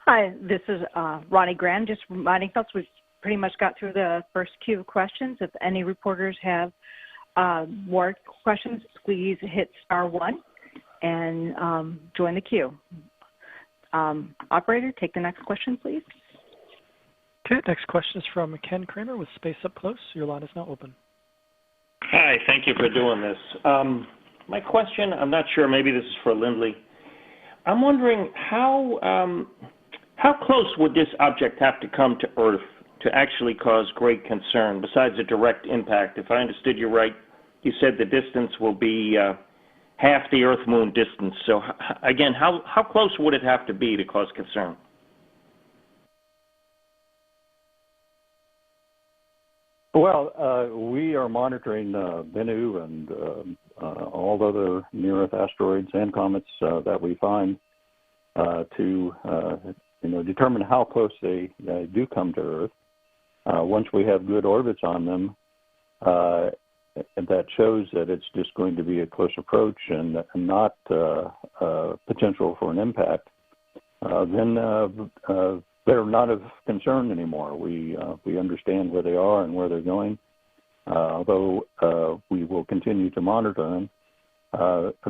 Hi, this is Ronnie Grand. Just reminding folks, we've pretty much got through the first queue of questions. If any reporters have more questions, please hit *1 and join the queue. Operator, take the next question, please. Okay, next question is from Ken Kramer with Space Up Close. Your line is now open. Hi, thank you for doing this. My question, I'm not sure, maybe this is for Lindley. I'm wondering how close would this object have to come to Earth to actually cause great concern, besides a direct impact? If I understood you right, you said the distance will be half the Earth-Moon distance. So, again, how close would it have to be to cause concern? Well, we are monitoring Bennu and all other near-Earth asteroids and comets that we find to determine how close they do come to Earth. Once we have good orbits on them, and that shows that it's just going to be a close approach and not potential for an impact, then they're not of concern anymore. We understand where they are and where they're going. Although we will continue to monitor them,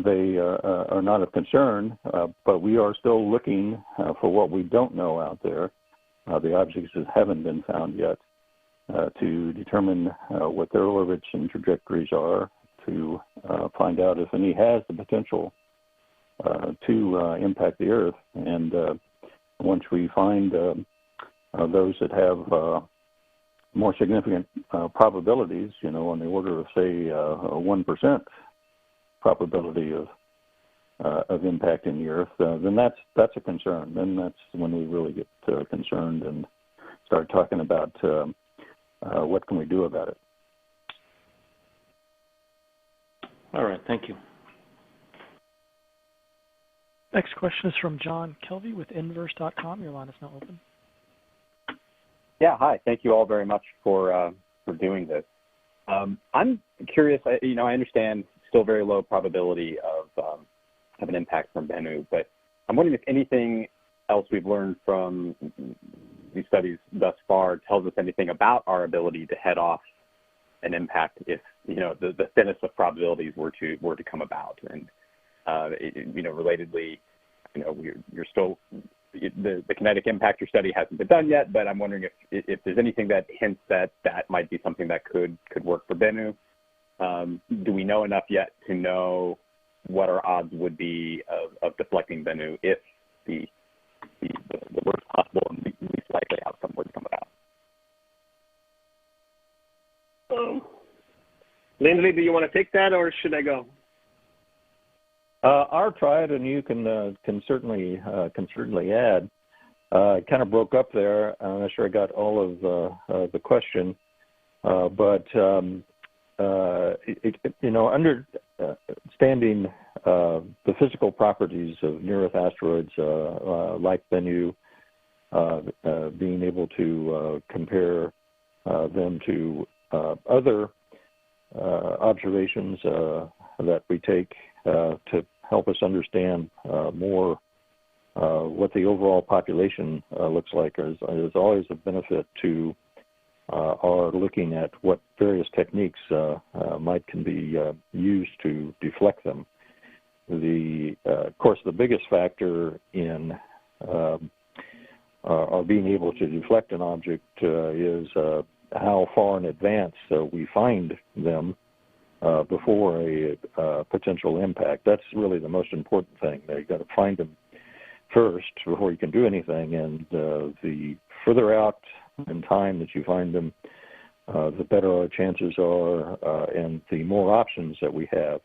they are not of concern, but we are still looking for what we don't know out there, the objects that haven't been found yet, to determine what their orbits and trajectories are, to find out if any has the potential to impact the Earth. And once we find those that have more significant probabilities, on the order of, say, 1% probability of impacting the Earth, then that's a concern. Then that's when we really get concerned and start talking about what can we do about it. All right, thank you. Next question is from John Kelvey with Inverse.com. Your line is now open. Yeah, hi. Thank you all very much for doing this. I'm curious. I understand still very low probability of an impact from Bennu, but I'm wondering if anything else we've learned from these studies thus far tells us anything about our ability to head off an impact if the thinnest of probabilities were to come about. And relatedly, you're still the kinetic impactor study hasn't been done yet, but I'm wondering if there's anything that hints that might be something that could work for Bennu. Do we know enough yet to know what our odds would be of deflecting Bennu if the worst possible and least likely outcome would come about? Lindley, do you want to take that, or should I go? I'll try it, and you can certainly add. It kind of broke up there. I'm not sure I got all of the question, but understanding the physical properties of near-Earth asteroids like Bennu, being able to compare them to other observations that we take to help us understand more what the overall population looks like is always a benefit to our looking at what various techniques can be used to deflect them. Of course, the biggest factor in our being able to deflect an object is how far in advance we find them before a potential impact. That's really the most important thing. You've got to find them first before you can do anything, and the further out in time that you find them, the better our chances are, and the more options that we have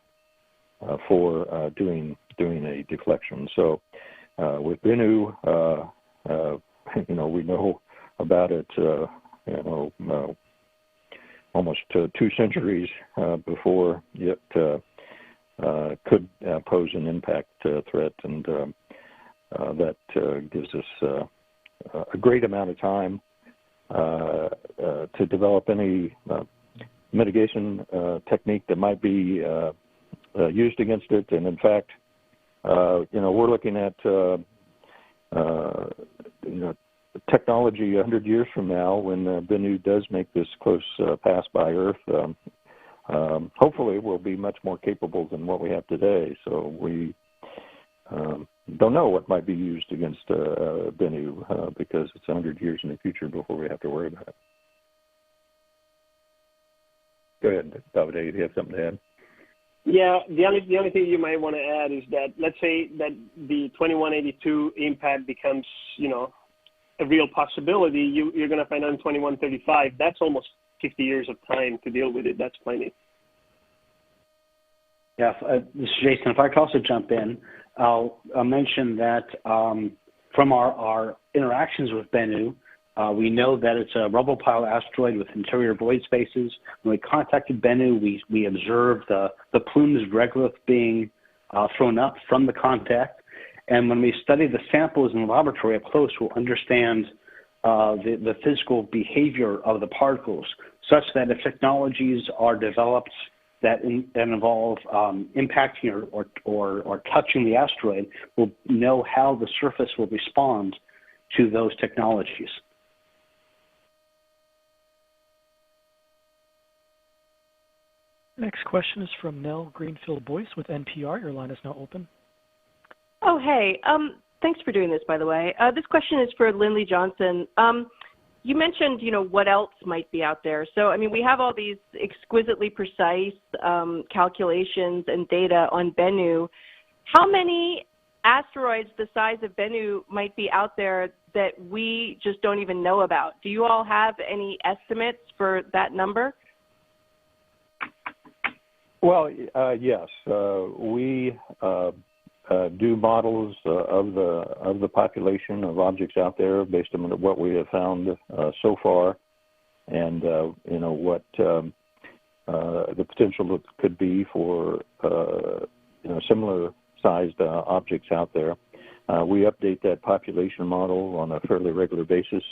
for doing a deflection. So with Bennu, we know about it, almost 2 centuries before it could pose an impact threat, and that gives us a great amount of time to develop any mitigation technique that might be used against it. And in fact, we're looking at technology 100 years from now, when Bennu does make this close pass by Earth. Hopefully, we'll be much more capable than what we have today. So we don't know what might be used against Bennu because it's 100 years in the future before we have to worry about it. Go ahead, Davide, do you have something to add? Yeah, the only thing you might want to add is that, let's say that the 2182 impact becomes, a real possibility. You're going to find out in 2135. That's almost 50 years of time to deal with it. That's plenty. Yeah, this is Jason. If I could also jump in, I'll mention that from our interactions with Bennu, we know that it's a rubble pile asteroid with interior void spaces. When we contacted Bennu, we observed the plumes of regolith being thrown up from the contact. And when we study the samples in the laboratory up close, we'll understand the physical behavior of the particles, such that if technologies are developed that involve impacting or touching the asteroid, we'll know how the surface will respond to those technologies. Next question is from Nell Greenfield-Boyce with NPR. Your line is now open. Oh, hey. Thanks for doing this, by the way. This question is for Lindley Johnson. You mentioned, what else might be out there. So, we have all these exquisitely precise calculations and data on Bennu. How many asteroids the size of Bennu might be out there that we just don't even know about? Do you all have any estimates for that number? Well, yes. We do models of the population of objects out there based on what we have found so far, and what the potential could be for similar sized objects out there. We update that population model on a fairly regular basis,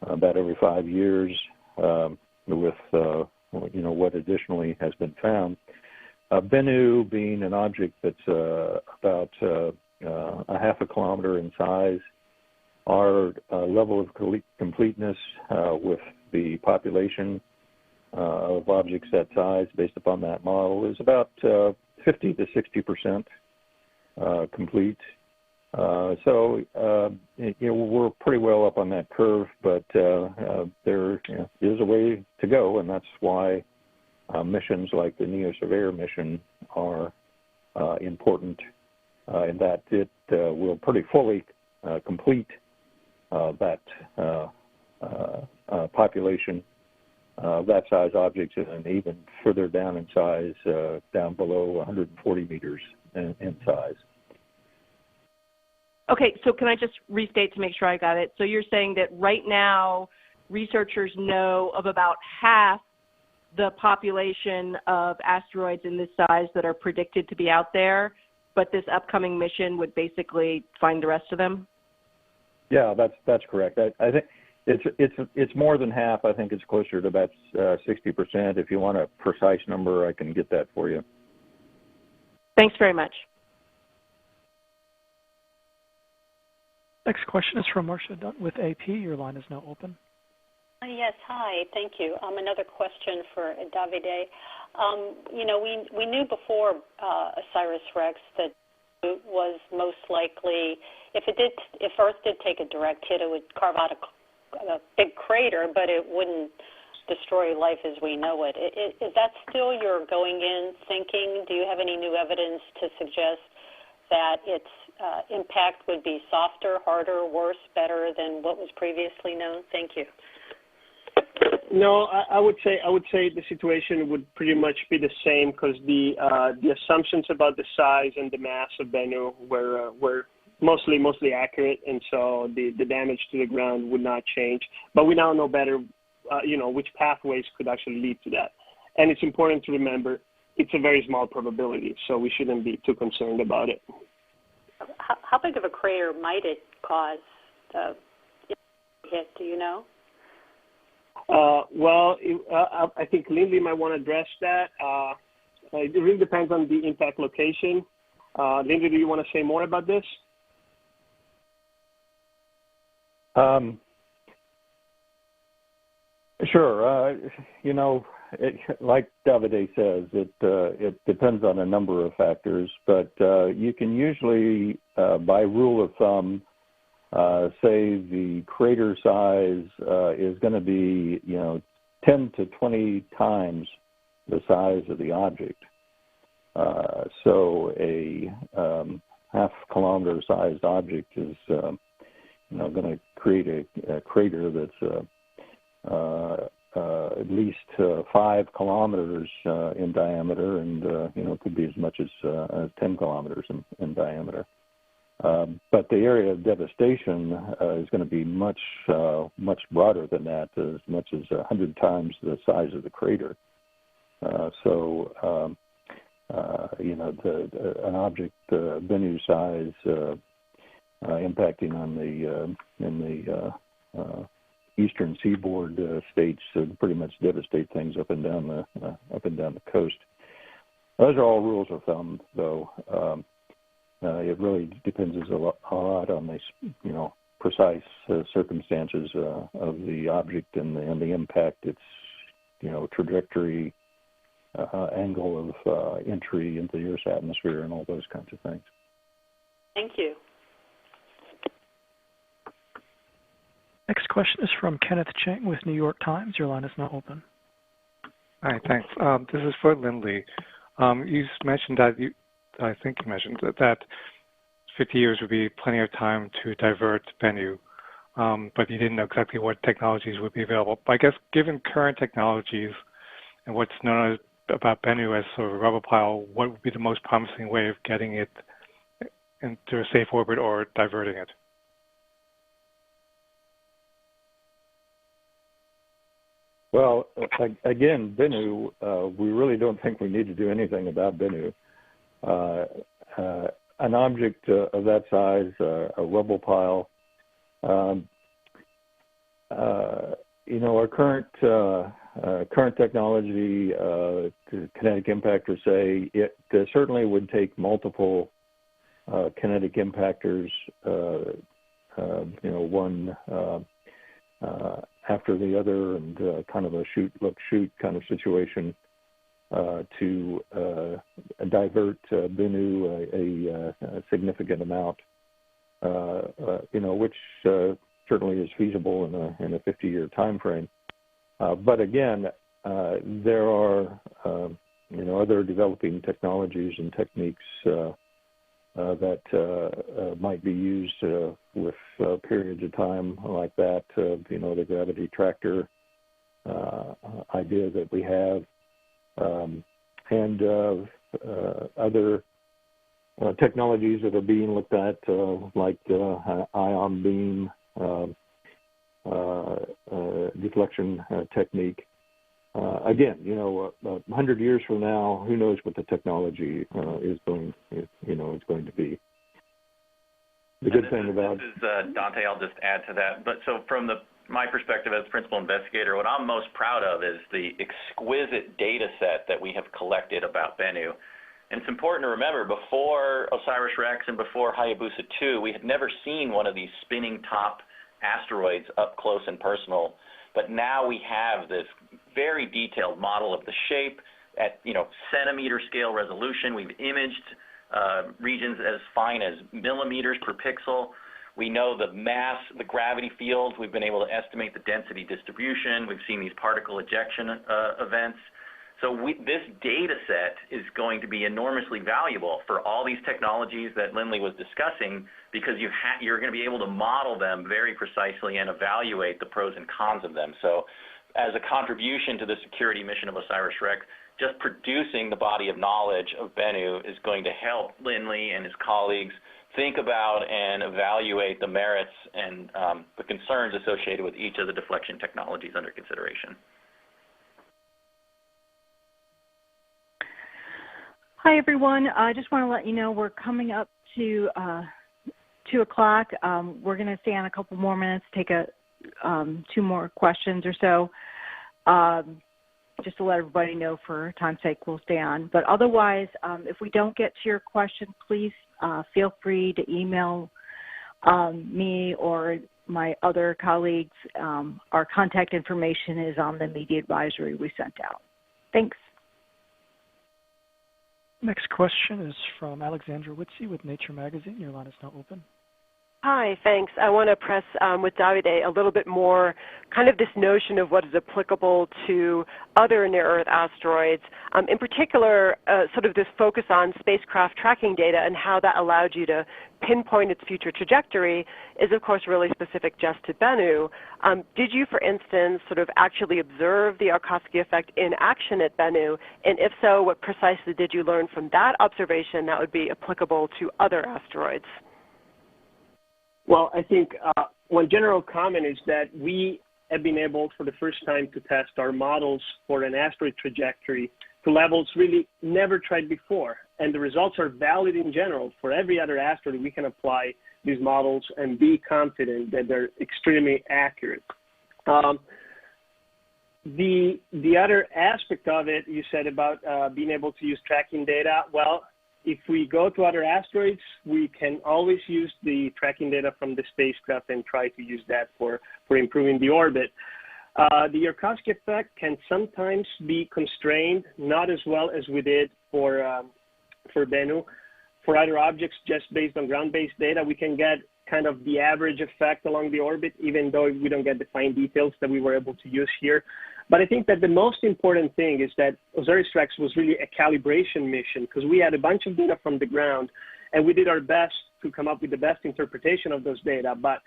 about every 5 years, with what additionally has been found. Bennu being an object that's about a half a kilometer in size, our level of completeness with the population of objects that size based upon that model is about 50 to 60% complete. So we're pretty well up on that curve, but there is a way to go, and that's why missions like the NEO Surveyor mission are important in that it will pretty fully complete that population of that size objects, and even further down in size, down below 140 meters in size. Okay, so can I just restate to make sure I got it? So you're saying that right now researchers know of about half the population of asteroids in this size that are predicted to be out there, but this upcoming mission would basically find the rest of them? Yeah, that's correct. I think it's more than half. I think it's closer to about 60%. If you want a precise number, I can get that for you. Thanks very much. Next question is from Marcia Dunn with AP. Your line is now open. Yes, hi, thank you. Another question for Davide. We knew before OSIRIS-REx that it was most likely, if Earth did take a direct hit, it would carve out a big crater, but it wouldn't destroy life as we know it. Is that still your going in thinking? Do you have any new evidence to suggest that its impact would be softer, harder, worse, better than what was previously known? Thank you. No, I would say the situation would pretty much be the same, because the assumptions about the size and the mass of Bennu were mostly accurate, and so the damage to the ground would not change. But we now know better, which pathways could actually lead to that. And it's important to remember it's a very small probability, so we shouldn't be too concerned about it. How big of a crater might it cause hit? Do you know? I think Lindley might want to address that. It really depends on the impact location. Lindley, do you want to say more about this? Sure. Like Davide says, it depends on a number of factors, but you can usually, by rule of thumb, say the crater size is going to be, 10 to 20 times the size of the object. So a half-kilometer sized object is, going to create a crater that's at least 5 kilometers in diameter, and could be as much as 10 kilometers in diameter. But the area of devastation is going to be much broader than that, as much as 100 times the size of the crater. An object Bennu size impacting on the eastern seaboard states pretty much devastate things up and down the coast. Those are all rules of thumb, though. It really depends a lot on the precise circumstances of the object and the impact, its trajectory, angle of entry into the Earth's atmosphere, and all those kinds of things. Thank you. Next question is from Kenneth Chang with New York Times. Your line is now open. Hi, thanks. This is for Lindley. You mentioned that I think you mentioned that 50 years would be plenty of time to divert Bennu, but you didn't know exactly what technologies would be available. But I guess given current technologies and what's known about Bennu as sort of a rubber pile, what would be the most promising way of getting it into a safe orbit or diverting it? Well, again, Bennu, we really don't think we need to do anything about Bennu. An object of that size, a rubble pile, our current technology, kinetic impactors say it certainly would take multiple kinetic impactors, one after the other, and kind of a shoot kind of situation to divert Bennu a significant amount, which certainly is feasible in a 50-year time frame. But again, there are other developing technologies and techniques that might be used with periods of time like that. The gravity tractor idea that we have, and other technologies that are being looked at, like ion beam deflection technique. Again, 100 years from now, who knows what the technology is going to be. The good thing about this is Dante. I'll just add to that. But so from my perspective as principal investigator, what I'm most proud of is the exquisite data set that we have collected about Bennu. And it's important to remember, before OSIRIS-REx and before Hayabusa 2, we had never seen one of these spinning top asteroids up close and personal. But now we have this very detailed model of the shape at centimeter scale resolution. We've imaged regions as fine as millimeters per pixel. We know the mass, the gravity fields. We've been able to estimate the density distribution. We've seen these particle ejection events. So this data set is going to be enormously valuable for all these technologies that Lindley was discussing, because you're going to be able to model them very precisely and evaluate the pros and cons of them. So as a contribution to the security mission of OSIRIS-REx, just producing the body of knowledge of Bennu is going to help Lindley and his colleagues think about and evaluate the merits and the concerns associated with each of the deflection technologies under consideration. Hi, everyone. I just want to let you know we're coming up to 2 o'clock. We're going to stay on a couple more minutes, take 2 more questions or so. Just to let everybody know, for time's sake, we'll stay on. But otherwise, if we don't get to your question, please feel free to email me or my other colleagues. Our contact information is on the media advisory we sent out. Thanks. Next question is from Alexandra Witze with Nature Magazine. Your line is now open. Hi, thanks. I want to press with Davide a little bit more kind of this notion of what is applicable to other near-Earth asteroids. In particular, sort of this focus on spacecraft tracking data and how that allowed you to pinpoint its future trajectory is, of course, really specific just to Bennu. Did you, for instance, sort of actually observe the Yarkovsky effect in action at Bennu? And if so, what precisely did you learn from that observation that would be applicable to other asteroids? Well, I think one general comment is that we have been able for the first time to test our models for an asteroid trajectory to levels really never tried before. And the results are valid in general. For every other asteroid, we can apply these models and be confident that they're extremely accurate. The other aspect of it, you said about being able to use tracking data. Well, if we go to other asteroids, we can always use the tracking data from the spacecraft and try to use that for improving the orbit. The Yarkovsky effect can sometimes be constrained, not as well as we did for Bennu. For other objects, just based on ground-based data, we can get kind of the average effect along the orbit, even though we don't get the fine details that we were able to use here. But I think that the most important thing is that OSIRIS-REx was really a calibration mission, because we had a bunch of data from the ground, and we did our best to come up with the best interpretation of those data. But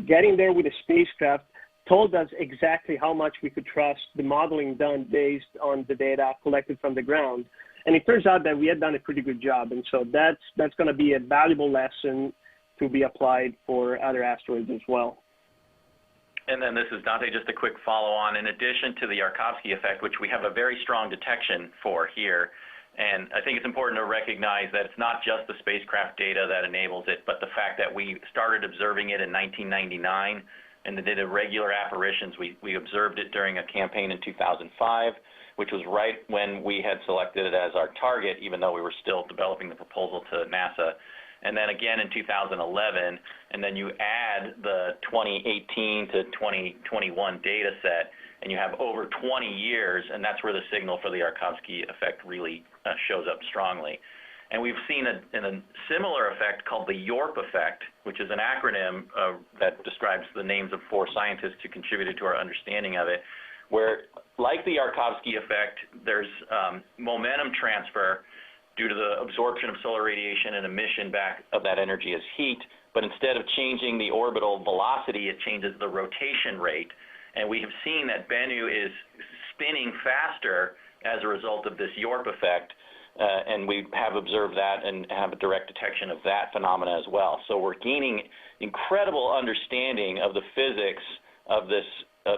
getting there with a spacecraft told us exactly how much we could trust the modeling done based on the data collected from the ground. And it turns out that we had done a pretty good job. And so that's going to be a valuable lesson to be applied for other asteroids as well. And then this is Dante, just a quick follow-on. In addition to the Yarkovsky effect, which we have a very strong detection for here, and I think it's important to recognize that it's not just the spacecraft data that enables it, but the fact that we started observing it in 1999 and did irregular apparitions. We observed it during a campaign in 2005, which was right when we had selected it as our target, even though we were still developing the proposal to NASA. And then again in 2011, and then you add the 2018 to 2021 data set, and you have over 20 years, and that's where the signal for the Yarkovsky effect really shows up strongly. And we've seen a similar effect called the YORP effect, which is an acronym that describes the names of 4 scientists who contributed to our understanding of it, where, like the Yarkovsky effect, there's momentum transfer due to the absorption of solar radiation and emission back of that energy as heat, but instead of changing the orbital velocity, it changes the rotation rate. And we have seen that Bennu is spinning faster as a result of this YORP effect, and we have observed that and have a direct detection of that phenomena as well. So we're gaining incredible understanding of the physics of this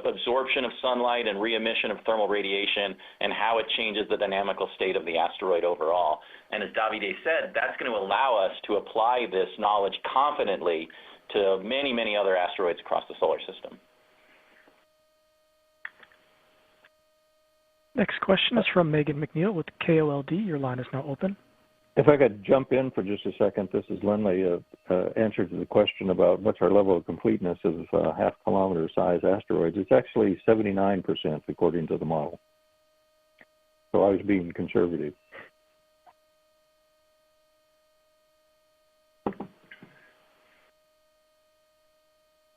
absorption of sunlight and re-emission of thermal radiation and how it changes the dynamical state of the asteroid overall. And as Davide said, that's going to allow us to apply this knowledge confidently to many, many other asteroids across the solar system. Next question is from Megan McNeil with KOLD. Your line is now open. If I could jump in for just a second, this is Lindley. Answer to the question about what's our level of completeness of half-kilometer size asteroids. It's actually 79% according to the model. So I was being conservative.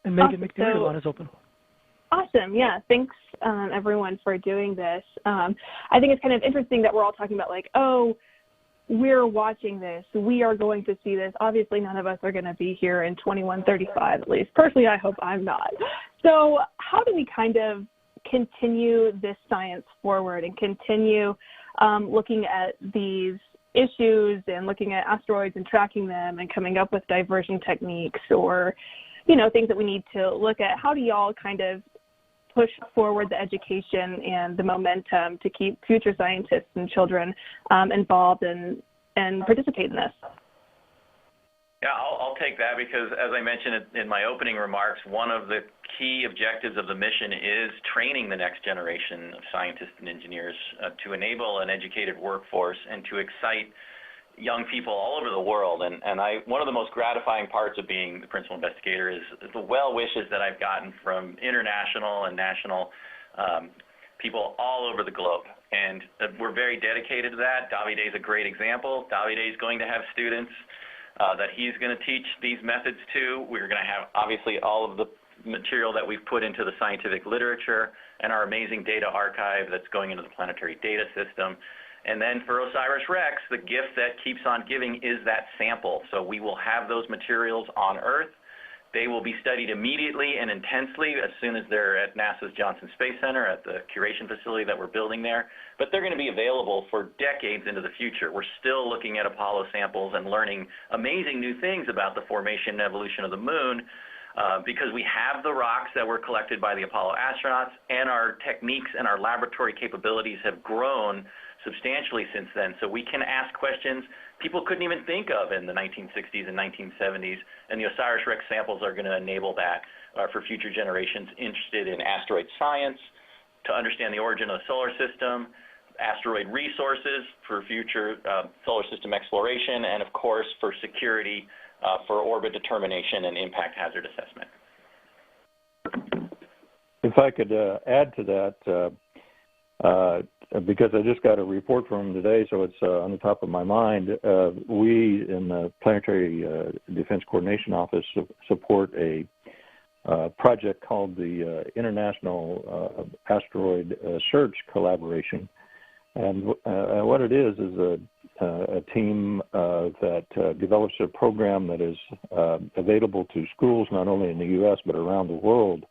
And Megan McNeil, your line is open. Awesome. Yeah. Thanks, everyone, for doing this. I think it's kind of interesting that we're all talking about, like, oh, we're watching this. We are going to see this. Obviously, none of us are going to be here in 2135, at least. Personally, I hope I'm not. So how do we kind of continue this science forward and continue looking at these issues and looking at asteroids and tracking them and coming up with diversion techniques or, you know, things that we need to look at? How do y'all kind of push forward the education and the momentum to keep future scientists and children involved and participate in this? Yeah, I'll take that because, as I mentioned in my opening remarks, one of the key objectives of the mission is training the next generation of scientists and engineers to enable an educated workforce and to excite young people all over the world. And one of the most gratifying parts of being the principal investigator is the well wishes that I've gotten from international and national people all over the globe. And we're very dedicated to that. Davide is a great example. Davide is going to have students that he's going to teach these methods to. We're going to have, obviously, all of the material that we've put into the scientific literature and our amazing data archive that's going into the planetary data system. And then for OSIRIS-REx, the gift that keeps on giving is that sample. So we will have those materials on Earth. They will be studied immediately and intensely as soon as they're at NASA's Johnson Space Center at the curation facility that we're building there. But they're going to be available for decades into the future. We're still looking at Apollo samples and learning amazing new things about the formation and evolution of the moon because we have the rocks that were collected by the Apollo astronauts, and our techniques and our laboratory capabilities have grown substantially since then. So we can ask questions people couldn't even think of in the 1960s and 1970s, and the OSIRIS-REx samples are going to enable that for future generations interested in asteroid science, to understand the origin of the solar system, asteroid resources for future solar system exploration, and of course for security for orbit determination and impact hazard assessment. If I could add to that, because I just got a report from him today, so it's on the top of my mind. We in the Planetary Defense Coordination Office support a project called the International Asteroid Search Collaboration. And what it is a team that develops a program that is available to schools not only in the U.S. but around the world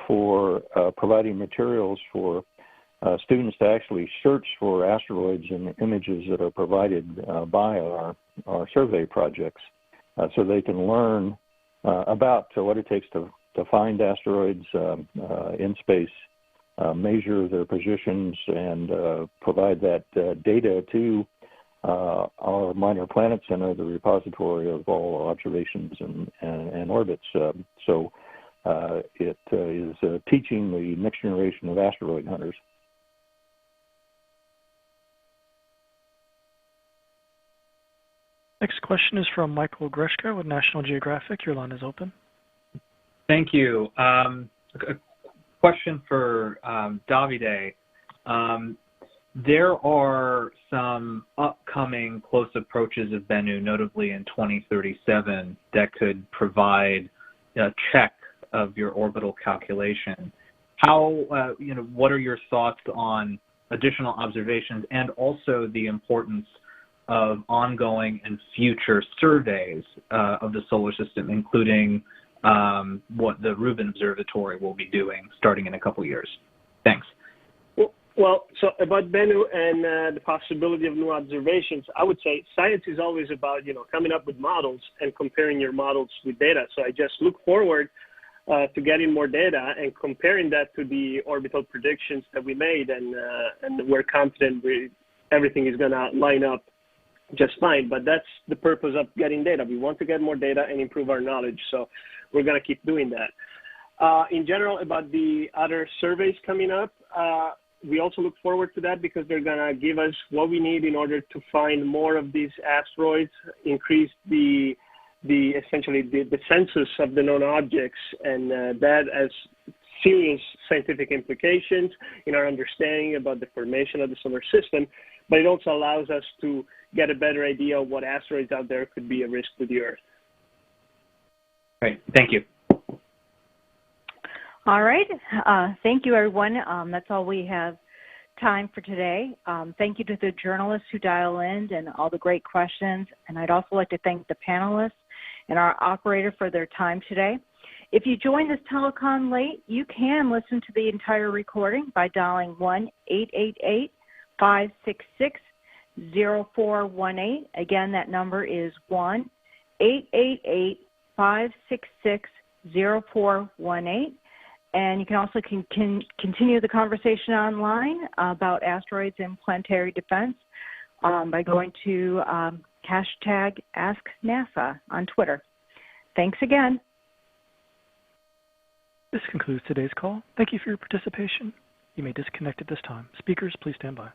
for providing materials for students to actually search for asteroids in the images that are provided by our survey projects, so they can learn about what it takes to find asteroids in space, measure their positions, and provide that data to our Minor Planet Center, the repository of all observations and orbits. So it is teaching the next generation of asteroid hunters. Next question is from Michael Greshka with National Geographic. Your line is open. Thank you. A question for Davide. There are some upcoming close approaches of Bennu, notably in 2037, that could provide a check of your orbital calculation. How, what are your thoughts on additional observations and also the importance of ongoing and future surveys of the solar system, including what the Rubin Observatory will be doing starting in a couple years? Thanks. Well, so about Bennu and the possibility of new observations, I would say science is always about, coming up with models and comparing your models with data. So I just look forward to getting more data and comparing that to the orbital predictions that we made, and we're confident everything is going to line up just fine. But that's the purpose of getting data. We want to get more data and improve our knowledge, so we're going to keep doing that. In general, about the other surveys coming up, we also look forward to that because they're going to give us what we need in order to find more of these asteroids, increase the essentially the census of the known objects, and that has serious scientific implications in our understanding about the formation of the solar system, but it also allows us to get a better idea of what asteroids out there could be a risk to the Earth. Great. Thank you. All right. Thank you, everyone. That's all we have time for today. Thank you to the journalists who dial in and all the great questions. And I'd also like to thank the panelists and our operator for their time today. If you joined this telecon late, you can listen to the entire recording by dialing 1-888-566-0418. Again, that number is 1-888-566-0418. And you can also continue the conversation online about asteroids and planetary defense by going to hashtag AskNASA on Twitter. Thanks again. This concludes today's call. Thank you for your participation. You may disconnect at this time. Speakers, please stand by.